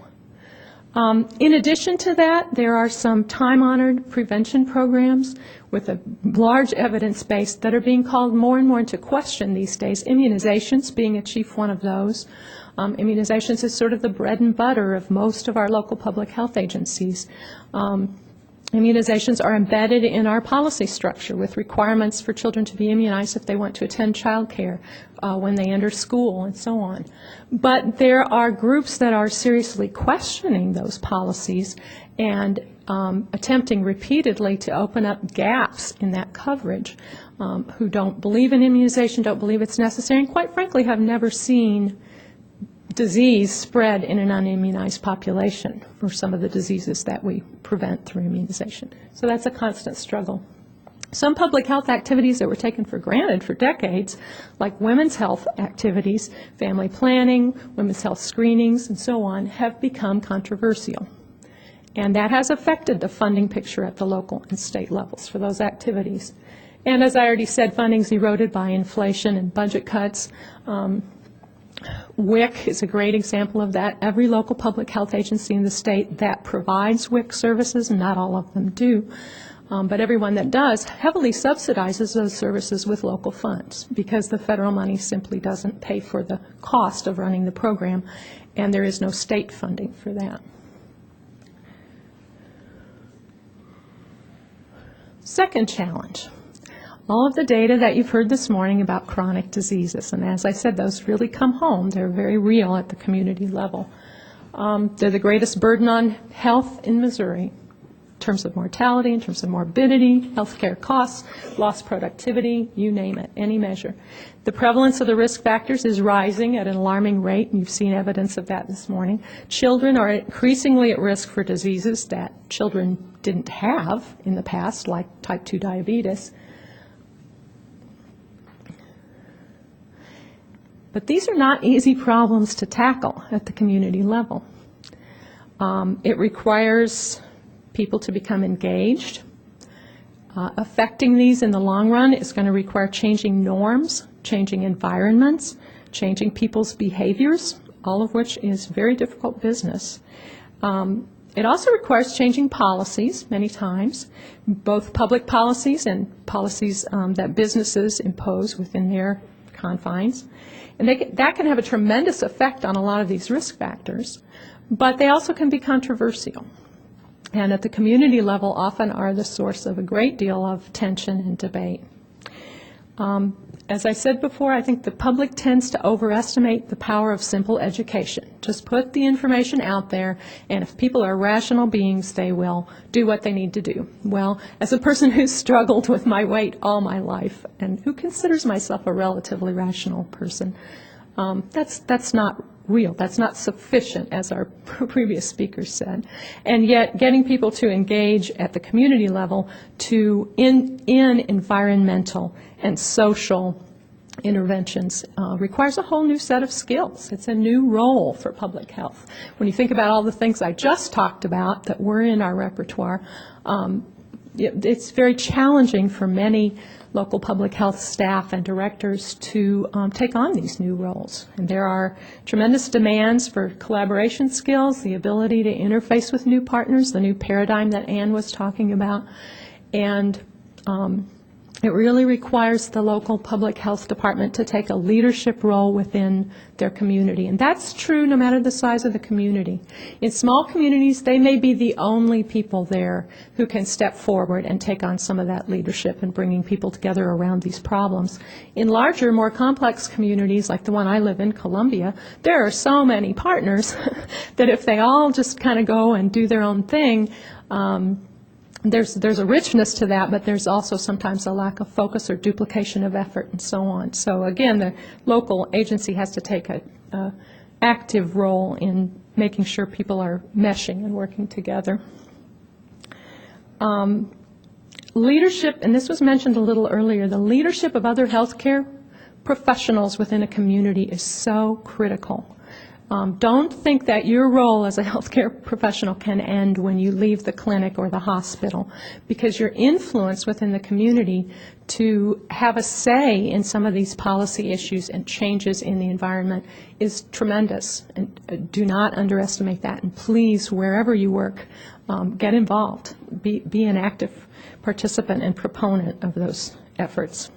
In addition to that, there are some time-honored prevention programs with a large evidence base that are being called more and more into question these days, immunizations being a chief one of those. Immunizations is sort of the bread and butter of most of our local public health agencies. Immunizations are embedded in our policy structure with requirements for children to be immunized if they want to attend child care, when they enter school, and so on. But there are groups that are seriously questioning those policies and attempting repeatedly to open up gaps in that coverage, who don't believe in immunization, don't believe it's necessary, and quite frankly have never seen disease spread in an unimmunized population for some of the diseases that we prevent through immunization. So that's a constant struggle. Some public health activities that were taken for granted for decades, like women's health activities, family planning, women's health screenings, and so on, have become controversial. And that has affected the funding picture at the local and state levels for those activities. And as I already said, funding's eroded by inflation and budget cuts. WIC is a great example of that. Every local public health agency in the state that provides WIC services, and not all of them do, but everyone that does heavily subsidizes those services with local funds because the federal money simply doesn't pay for the cost of running the program, and there is no state funding for that. Second challenge. All of the data that you've heard this morning about chronic diseases, and as I said, those really come home. They're very real at the community level. They're the greatest burden on health in Missouri in terms of mortality, in terms of morbidity, healthcare costs, lost productivity, you name it, any measure. The prevalence of the risk factors is rising at an alarming rate, and you've seen evidence of that this morning. Children are increasingly at risk for diseases that children didn't have in the past, like type 2 diabetes. But these are not easy problems to tackle at the community level. It requires people to become engaged. Affecting these in the long run is going to require changing norms, changing environments, changing people's behaviors, all of which is very difficult business. It also requires changing policies many times, both public policies and policies that businesses impose within their confines. And that can have a tremendous effect on a lot of these risk factors, but they also can be controversial. And at the community level often are the source of a great deal of tension and debate. As I said before, I think the public tends to overestimate the power of simple education. Just put the information out there, and if people are rational beings, they will do what they need to do. Well, as a person who's struggled with my weight all my life, and who considers myself a relatively rational person, that's not real. That's not sufficient, as our previous speaker said. And yet, getting people to engage at the community level in environmental and social interventions requires a whole new set of skills. It's a new role for public health. When you think about all the things I just talked about that were in our repertoire, it's very challenging for many local public health staff and directors to take on these new roles. And there are tremendous demands for collaboration skills, the ability to interface with new partners, the new paradigm that Ann was talking about, and it really requires the local public health department to take a leadership role within their community. And that's true no matter the size of the community. In small communities, they may be the only people there who can step forward and take on some of that leadership in bringing people together around these problems. In larger, more complex communities, like the one I live in, Columbia, there are so many partners that if they all just kind of go and do their own thing, there's a richness to that, but there's also sometimes a lack of focus or duplication of effort and so on. So again, the local agency has to take an active role in making sure people are meshing and working together. Leadership, and this was mentioned a little earlier, the leadership of other healthcare professionals within a community is so critical. Don't think that your role as a healthcare professional can end when you leave the clinic or the hospital, because your influence within the community to have a say in some of these policy issues and changes in the environment is tremendous. And do not underestimate that. And please, wherever you work, get involved. Be an active participant and proponent of those efforts.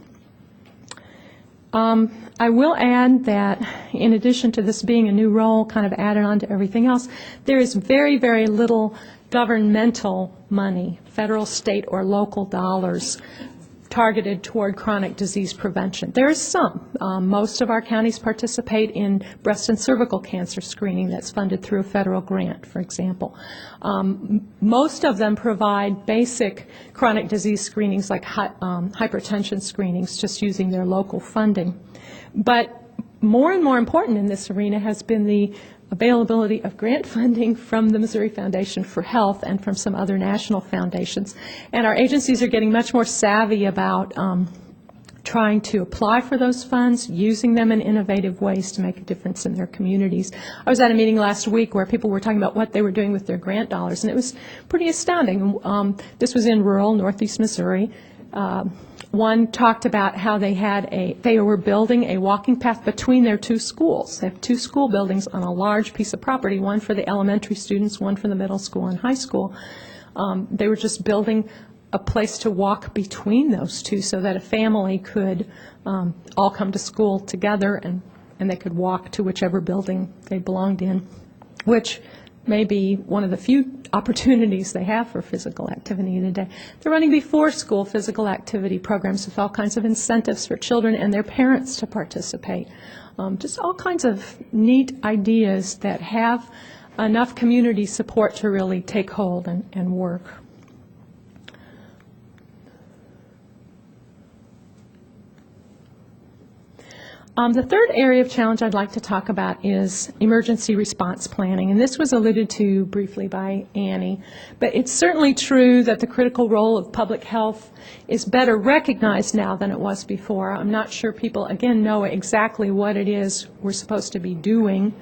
I will add that in addition to this being a new role kind of added on to everything else, there is very, very little governmental money, federal, state, or local dollars targeted toward chronic disease prevention. There is some. Most of our counties participate in breast and cervical cancer screening that's funded through a federal grant, for example. Most of them provide basic chronic disease screenings like hypertension screenings, just using their local funding. But more and more important in this arena has been the availability of grant funding from the Missouri Foundation for Health and from some other national foundations. And our agencies are getting much more savvy about trying to apply for those funds, using them in innovative ways to make a difference in their communities. I was at a meeting last week where people were talking about what they were doing with their grant dollars, and it was pretty astounding. This was in rural northeast Missouri. One talked about how they were building a walking path between their two schools. They have two school buildings on a large piece of property, one for the elementary students, one for the middle school and high school. They were just building a place to walk between those two so that a family could all come to school together and they could walk to whichever building they belonged in, which may be one of the few opportunities they have for physical activity in a day. They're running before school physical activity programs with all kinds of incentives for children and their parents to participate. Just all kinds of neat ideas that have enough community support to really take hold and work. The third area of challenge I'd like to talk about is emergency response planning, and this was alluded to briefly by Annie, but it's certainly true that the critical role of public health is better recognized now than it was before. I'm not sure people, again, know exactly what it is we're supposed to be doing.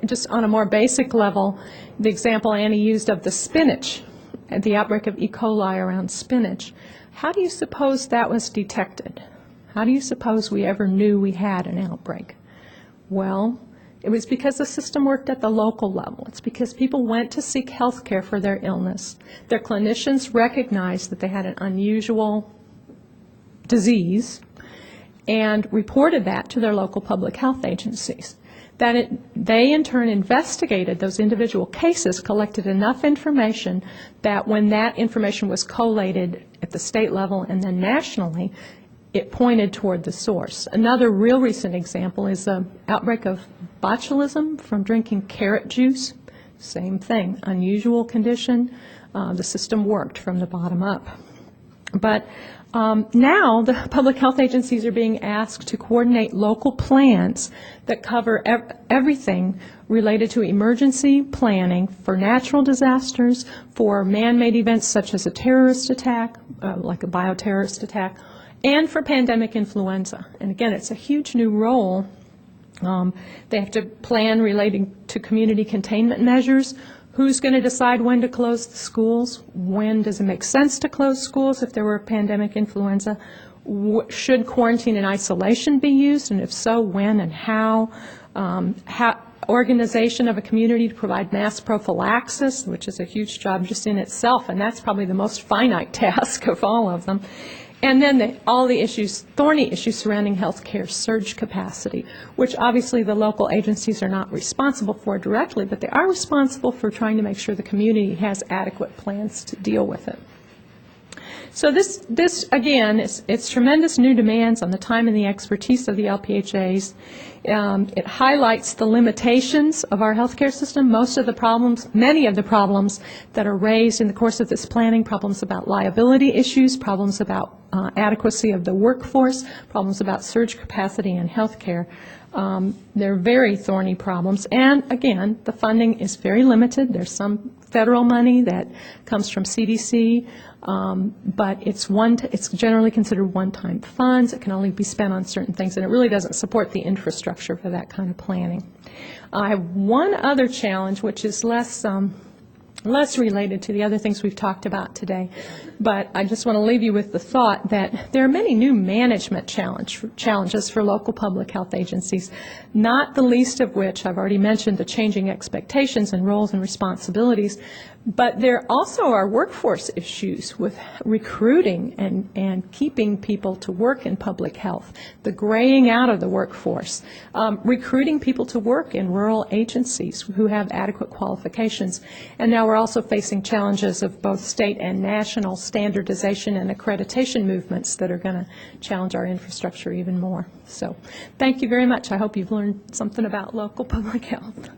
Just on a more basic level, the example Annie used of the spinach, the outbreak of E. coli around spinach, how do you suppose that was detected? How do you suppose we ever knew we had an outbreak? Well, it was because the system worked at the local level. It's because people went to seek health care for their illness. Their clinicians recognized that they had an unusual disease and reported that to their local public health agencies. They in turn investigated those individual cases, collected enough information that when that information was collated at the state level and then nationally, it pointed toward the source. Another real recent example is the outbreak of botulism from drinking carrot juice. Same thing, unusual condition. The system worked from the bottom up. But now the public health agencies are being asked to coordinate local plans that cover everything related to emergency planning for natural disasters, for man-made events such as a terrorist attack, like a bioterrorist attack, and for pandemic influenza. And again, it's a huge new role. They have to plan relating to community containment measures. Who's going to decide when to close the schools? When does it make sense to close schools if there were a pandemic influenza? Should quarantine and isolation be used, and if so, when and how? Organization of a community to provide mass prophylaxis, which is a huge job just in itself, and that's probably the most finite task of all of them. And then all the issues, thorny issues surrounding healthcare surge capacity, which obviously the local agencies are not responsible for directly, but they are responsible for trying to make sure the community has adequate plans to deal with it. So this again, it's tremendous new demands on the time and the expertise of the LPHAs. It highlights the limitations of our healthcare system. Many of the problems that are raised in the course of this planning, problems about liability issues, problems about adequacy of the workforce, problems about surge capacity in healthcare. They're very thorny problems, and again, the funding is very limited. There's some federal money that comes from CDC, but it's generally considered one-time funds. It can only be spent on certain things, and it really doesn't support the infrastructure for that kind of planning. I have one other challenge, which is less related to the other things we've talked about today, but I just want to leave you with the thought that there are many new management challenges for local public health agencies, not the least of which I've already mentioned the changing expectations and roles and responsibilities, but there also are workforce issues with recruiting and keeping people to work in public health, the graying out of the workforce, recruiting people to work in rural agencies who have adequate qualifications. And now we're also facing challenges of both state and national standardization and accreditation movements that are going to challenge our infrastructure even more. So thank you very much. I hope you've learned something about local public health.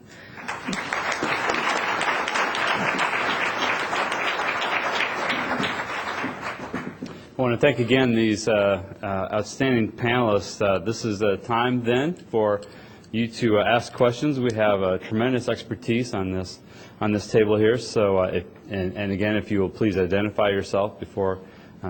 I want to thank again these outstanding panelists. This is a time then for you to ask questions. We have a tremendous expertise on this table here. So, and again, if you will please identify yourself before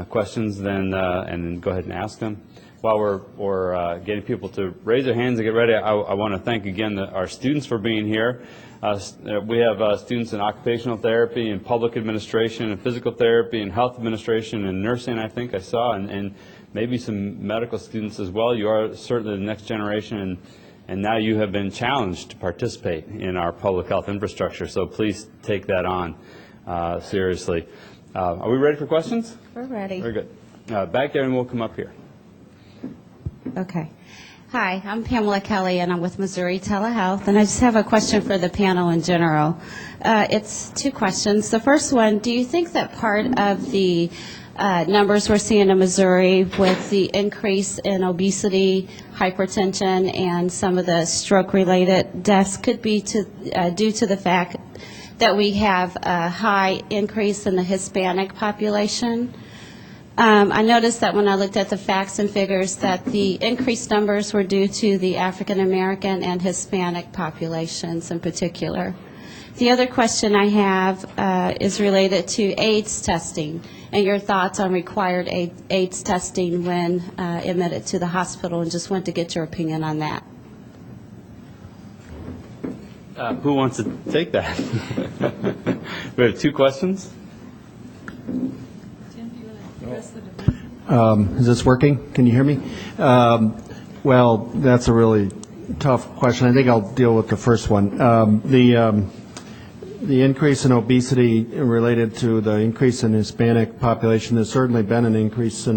questions, then and then go ahead and ask them. While we're getting people to raise their hands and get ready, I want to thank again our students for being here. We have students in occupational therapy and public administration and physical therapy and health administration and nursing, I think I saw, and maybe some medical students as well. You are certainly the next generation, and now you have been challenged to participate in our public health infrastructure, so please take that on seriously. Are we ready for questions? We're ready. Very good. Back there, and we'll come up here. Okay. Hi, I'm Pamela Kelly, and I'm with Missouri Telehealth, and I just have a question for the panel in general. It's two questions. The first one, do you think that part of the numbers we're seeing in Missouri with the increase in obesity, hypertension, and some of the stroke-related deaths could be due to the fact that we have a high increase in the Hispanic population? I noticed that when I looked at the facts and figures that the increased numbers were due to the African American and Hispanic populations in particular. The other question I have is related to AIDS testing and your thoughts on required AIDS testing when admitted to the hospital, and just want to get your opinion on that. Who wants to take that? We have two questions. Is this working? Can you hear me? Well, that's a really tough question. I think I'll deal with the first one. The increase in obesity related to the increase in Hispanic population, there's certainly been an increase,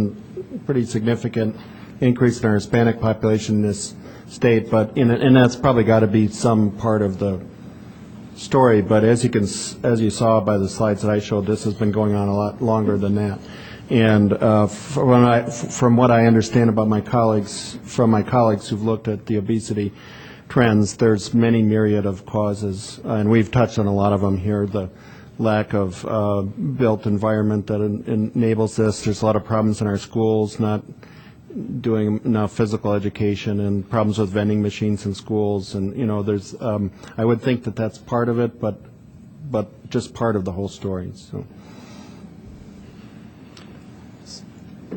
pretty significant increase in our Hispanic population in this state, and that's probably got to be some part of the story. But as you saw by the slides that I showed, this has been going on a lot longer than that. And from what I understand about my colleagues who've looked at the obesity trends, there's many myriad of causes, and we've touched on a lot of them here. The lack of built environment that enables this. There's a lot of problems in our schools, not doing enough physical education, and problems with vending machines in schools. And there's I would think that that's part of it, but just part of the whole story. So.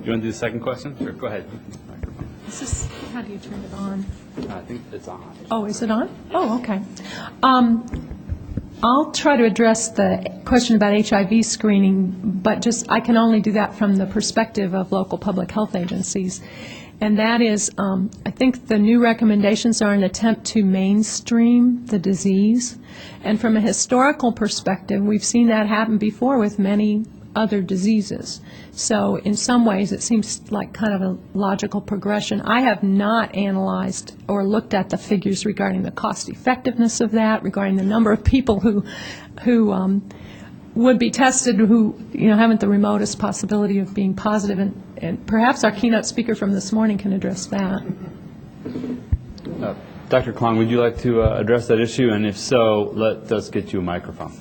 You want to do the second question? Sure, go ahead. Is this, how do you turn it on? I think it's on. Oh, is it on? Oh, okay. I'll try to address the question about HIV screening, but I can only do that from the perspective of local public health agencies. And that is, I think the new recommendations are an attempt to mainstream the disease. And from a historical perspective, we've seen that happen before with many other diseases. So in some ways, it seems like kind of a logical progression. I have not analyzed or looked at the figures regarding the cost effectiveness of that, regarding the number of people who would be tested who haven't the remotest possibility of being positive, and perhaps our keynote speaker from this morning can address that. Dr. Klong, would you like to address that issue? And if so, let us get you a microphone.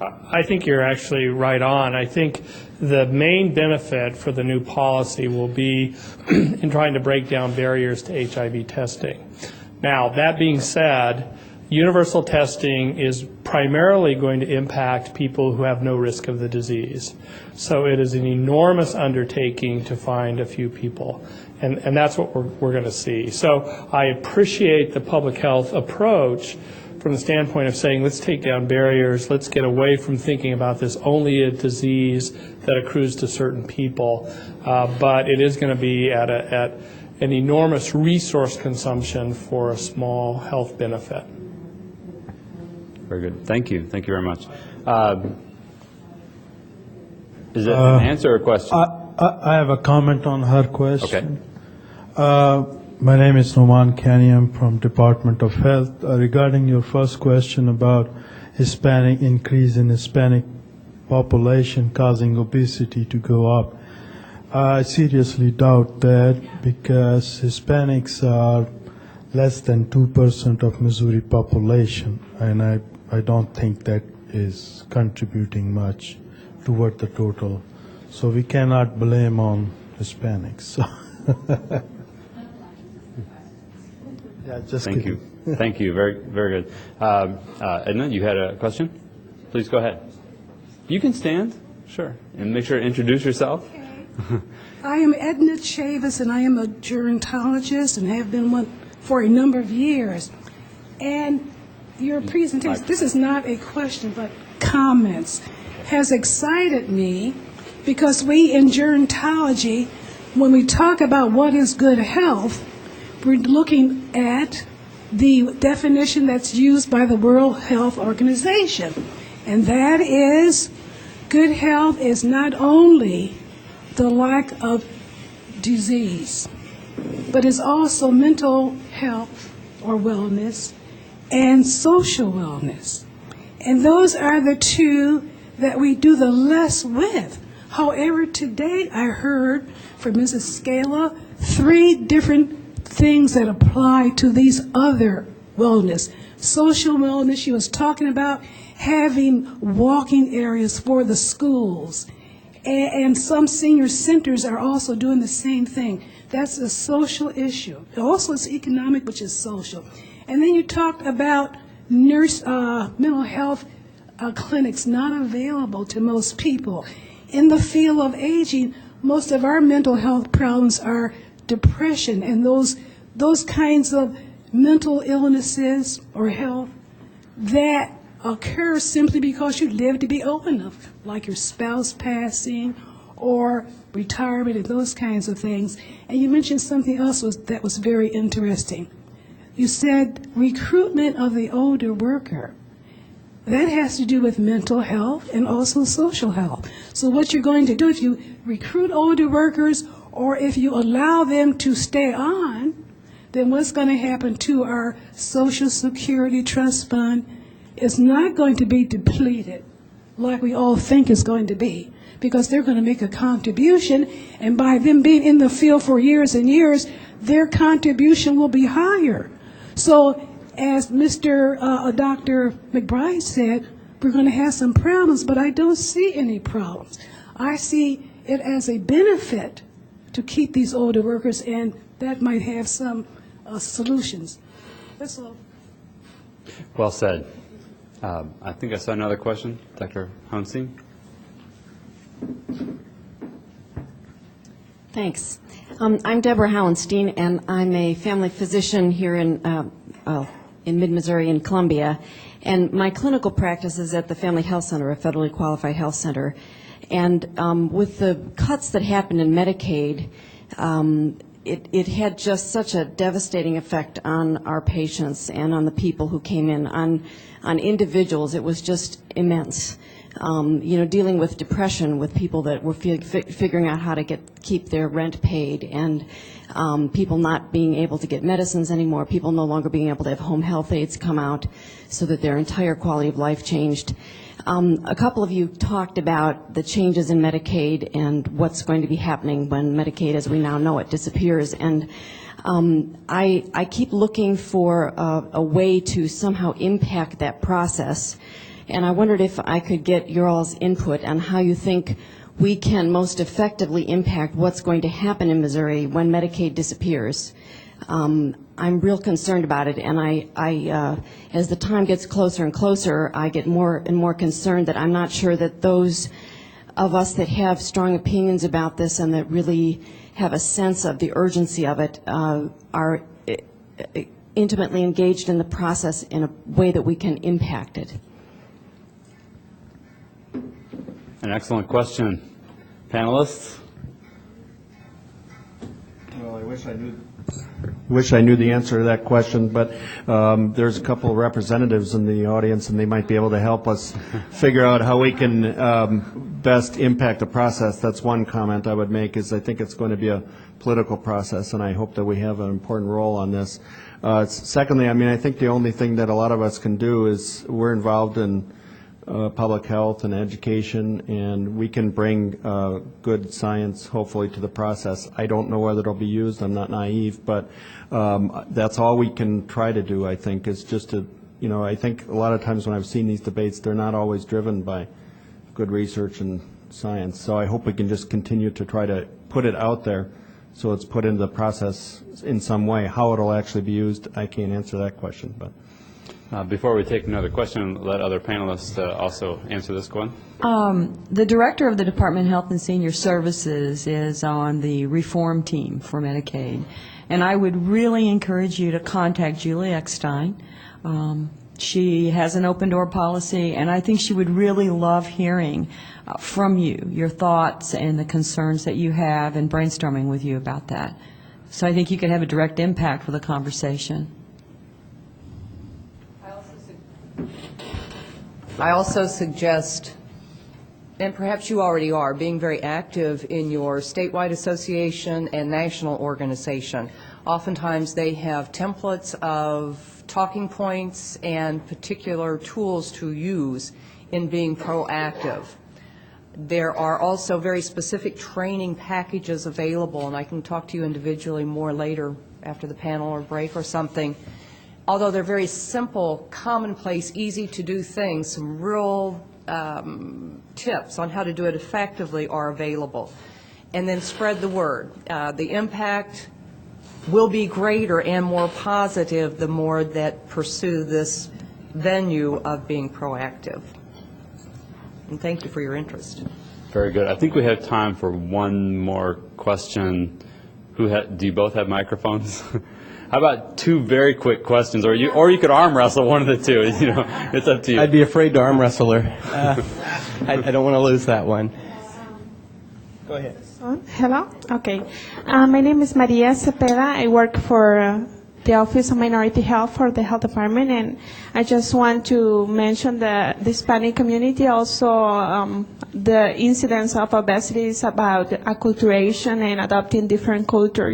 I think you're actually right on. I think the main benefit for the new policy will be in trying to break down barriers to HIV testing. Now, that being said, universal testing is primarily going to impact people who have no risk of the disease. So it is an enormous undertaking to find a few people. And that's what we're going to see. So I appreciate the public health approach from the standpoint of saying, let's take down barriers, let's get away from thinking about this only a disease that accrues to certain people. But it is going to be at an enormous resource consumption for a small health benefit. Very good. Thank you. Thank you very much. Is it an answer or a question? I have a comment on her question. Okay. My name is Noman Kani. I'm from Department of Health. Regarding your first question about increase in Hispanic population causing obesity to go up, I seriously doubt that, because Hispanics are less than 2% of Missouri population, and I don't think that is contributing much toward the total. So we cannot blame on Hispanics. Yeah, just Thank kidding. you. Thank you. Very, very good. Edna, you had a question? Please go ahead. You can stand, sure, and make sure to introduce yourself. I am Edna Chavis, and I am a gerontologist and have been one for a number of years. And your presentation, this is not a question, but comments, has excited me, because we in gerontology, when we talk about what is good health, we're looking at the definition that's used by the World Health Organization. And that is, good health is not only the lack of disease, but it's also mental health or wellness and social wellness. And those are the two that we do the less with. However, today I heard from Mrs. Skala 3 different things that apply to these other wellness. Social wellness, she was talking about having walking areas for the schools. And some senior centers are also doing the same thing. That's a social issue. Also, it's economic, which is social. And then you talked about mental health clinics not available to most people. In the field of aging, most of our mental health problems are depression and those kinds of mental illnesses or health that occur simply because you live to be old enough, like your spouse passing or retirement and those kinds of things. And you mentioned something else that was very interesting. You said recruitment of the older worker. That has to do with mental health and also social health. So what you're going to do, if you recruit older workers or if you allow them to stay on, then what's going to happen to our Social Security Trust Fund is not going to be depleted like we all think it's going to be, because they're going to make a contribution, and by them being in the field for years and years, their contribution will be higher. So as Dr. McBride said, we're going to have some problems, but I don't see any problems. I see it as a benefit to keep these older workers, and that might have some solutions. That's all. Well said. I think I saw another question. Dr. Honstein? Thanks. I'm Deborah Hallenstein, and I'm a family physician here in mid-Missouri in Columbia. And my clinical practice is at the Family Health Center, a federally qualified health center. And with the cuts that happened in Medicaid, it had just such a devastating effect on our patients and on the people who came in. On individuals, it was just immense. Dealing with depression with people that were figuring out how to keep their rent paid, and people not being able to get medicines anymore, people no longer being able to have home health aides come out so that their entire quality of life changed. A couple of you talked about the changes in Medicaid and what's going to be happening when Medicaid, as we now know it, disappears. And I keep looking for a way to somehow impact that process. And I wondered if I could get your all's input on how you think we can most effectively impact what's going to happen in Missouri when Medicaid disappears. I'm real concerned about it, and I as the time gets closer and closer, I get more and more concerned that I'm not sure that those of us that have strong opinions about this and that really have a sense of the urgency of it are intimately engaged in the process in a way that we can impact it. An excellent question. Panelists? Well, I wish I knew the answer to that question, but there's a couple of representatives in the audience, and they might be able to help us figure out how we can best impact the process. That's one comment I would make, is I think it's going to be a political process, and I hope that we have an important role on this. Secondly, I think the only thing that a lot of us can do is we're involved in public health and education, and we can bring good science, hopefully, to the process. I don't know whether it'll be used. I'm not naive, but that's all we can try to do, I think, is just to, I think a lot of times when I've seen these debates, they're not always driven by good research and science. So I hope we can just continue to try to put it out there so it's put into the process in some way. How it'll actually be used, I can't answer that question, but. Before we take another question, let other panelists also answer this one. The director of the Department of Health and Senior Services is on the reform team for Medicaid, and I would really encourage you to contact Julie Eckstein. She has an open door policy, and I think she would really love hearing from you, your thoughts and the concerns that you have, and brainstorming with you about that. So I think you could have a direct impact with a conversation. I also suggest, and perhaps you already are, being very active in your statewide association and national organization. Oftentimes they have templates of talking points and particular tools to use in being proactive. There are also very specific training packages available, and I can talk to you individually more later after the panel or break or something. Although they're very simple, commonplace, easy to do things, some real tips on how to do it effectively are available. And then spread the word. The impact will be greater and more positive the more that pursue this venue of being proactive. And thank you for your interest. Very good. I think we have time for one more question. Do you both have microphones? How about two very quick questions, or you could arm wrestle one of the two. It's up to you. I'd be afraid to arm wrestle her. I don't want to lose that one. Go ahead. Hello. Okay. My name is Maria Cepeda. I work for the Office of Minority Health for the Health Department, and I just want to mention the Hispanic community. Also, the incidence of obesity is about acculturation and adopting different culture.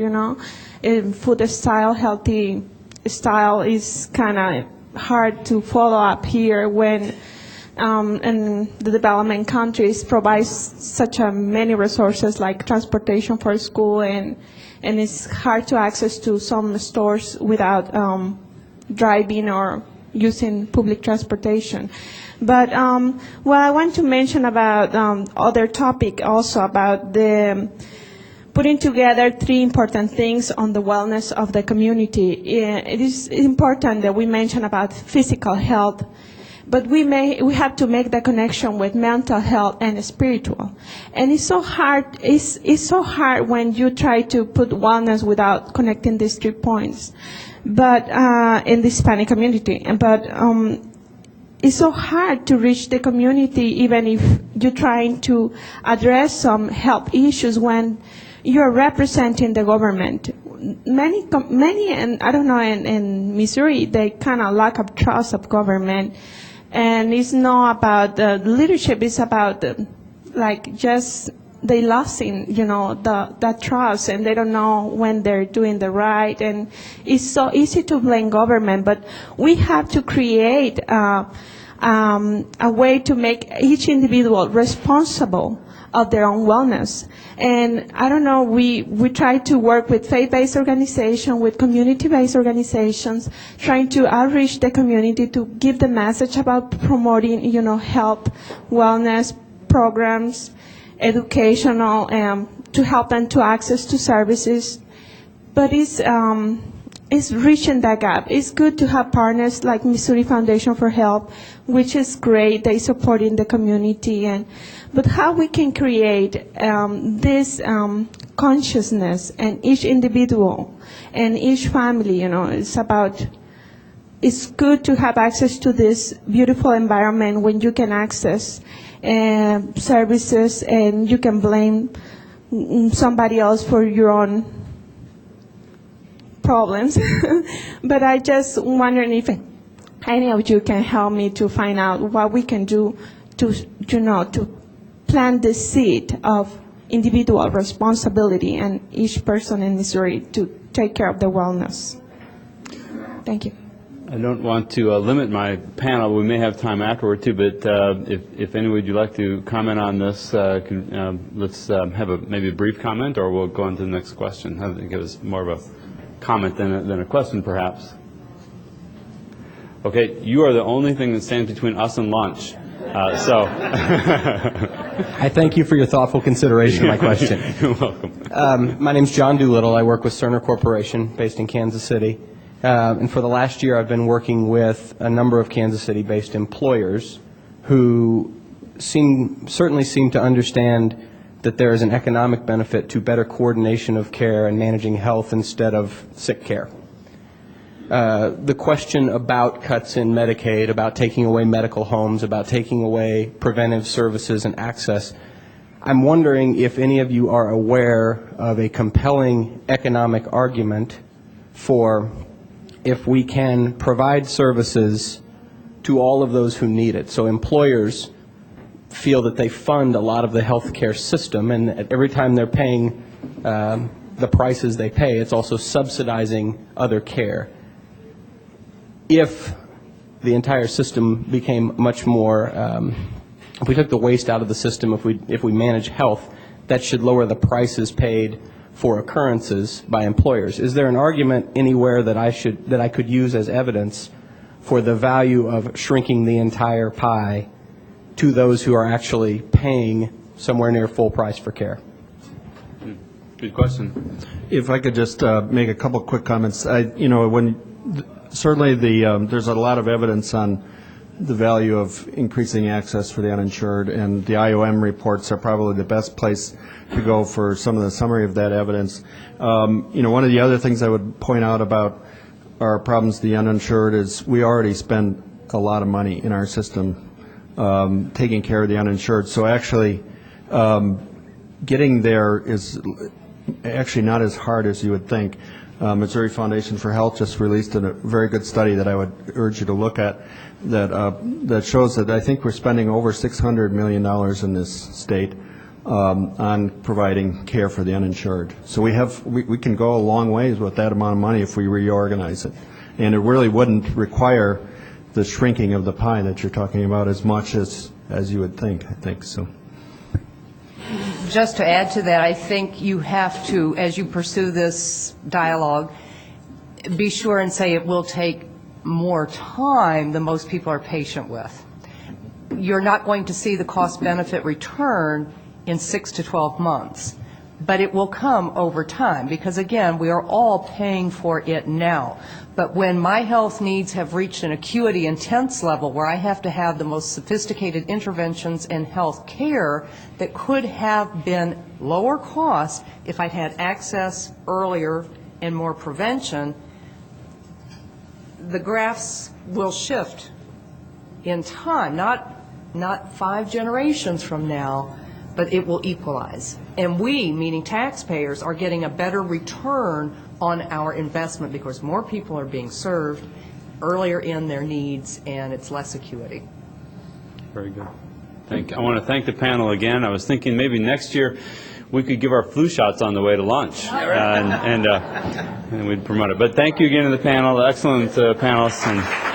Food style, healthy style is kind of hard to follow up here when in the development countries provides such many resources like transportation for school, and it's hard to access to some stores without driving or using public transportation. But what I want to mention about other topic also about the putting together three important things on the wellness of the community. It is important that we mention about physical health, but we have to make the connection with mental health and spiritual. And it's so hard, it's so hard when you try to put wellness without connecting these 3 points, but in the Hispanic community. But it's so hard to reach the community even if you're trying to address some health issues when you're representing the government. Many, and I don't know, in Missouri, they kind of lack of trust of government. And it's not about the leadership, it's about just they losing, that trust, and they don't know when they're doing the right. And it's so easy to blame government, but we have to create a way to make each individual responsible of their own wellness. And I don't know, we try to work with faith-based organizations, with community-based organizations, trying to outreach the community to give the message about promoting, health, wellness programs, educational, to help them to access to services. But it's reaching that gap. It's good to have partners like Missouri Foundation for Health, which is great. They support in the community, but how we can create this consciousness in each individual and each family, it's good to have access to this beautiful environment when you can access services and you can blame somebody else for your own problems. But I just wondering if any of you can help me to find out what we can do to plant the seed of individual responsibility and each person in Missouri to take care of their wellness. Thank you. I don't want to limit my panel. We may have time afterward too, but if any would you like to comment on this, let's have maybe a brief comment, or we'll go on to the next question. I think it was more of a comment than a question, perhaps. Okay, you are the only thing that stands between us and lunch. I thank you for your thoughtful consideration of my question. You're welcome. My name's John Doolittle. I work with Cerner Corporation based in Kansas City. And for the last year, I've been working with a number of Kansas City-based employers who certainly seem to understand that there is an economic benefit to better coordination of care and managing health instead of sick care. The question about cuts in Medicaid, about taking away medical homes, about taking away preventive services and access, I'm wondering if any of you are aware of a compelling economic argument for if we can provide services to all of those who need it. So employers feel that they fund a lot of the health care system, and every time they're paying the prices they pay, it's also subsidizing other care. If the entire system became much more, if we took the waste out of the system, if we manage health, that should lower the prices paid for occurrences by employers. Is there an argument anywhere that I could use as evidence for the value of shrinking the entire pie to those who are actually paying somewhere near full price for care? Good question. If I could just make a couple quick comments. Certainly there's a lot of evidence on the value of increasing access for the uninsured, and the IOM reports are probably the best place to go for some of the summary of that evidence. One of the other things I would point out about our problems with the uninsured is we already spend a lot of money in our system taking care of the uninsured. So actually getting there is actually not as hard as you would think. Missouri Foundation for Health just released a very good study that I would urge you to look at that shows that I think we're spending over $600 million in this state on providing care for the uninsured. So we can go a long ways with that amount of money if we reorganize it. And it really wouldn't require the shrinking of the pie that you're talking about as much as you would think, I think. So. Just to add to that, I think you have to, as you pursue this dialogue, be sure and say it will take more time than most people are patient with. You're not going to see the cost-benefit return in 6 to 12 months. but it will come over time, because again, we are all paying for it now. But when my health needs have reached an acuity intense level where I have to have the most sophisticated interventions in health care that could have been lower cost if I'd had access earlier and more prevention, the graphs will shift in time, not 5 generations from now, but it will equalize. And we, meaning taxpayers, are getting a better return on our investment because more people are being served earlier in their needs, and it's less acuity. Very good. I want to thank the panel again. I was thinking maybe next year we could give our flu shots on the way to lunch, and we'd promote it. But thank you again to the panel, the excellent panelists. And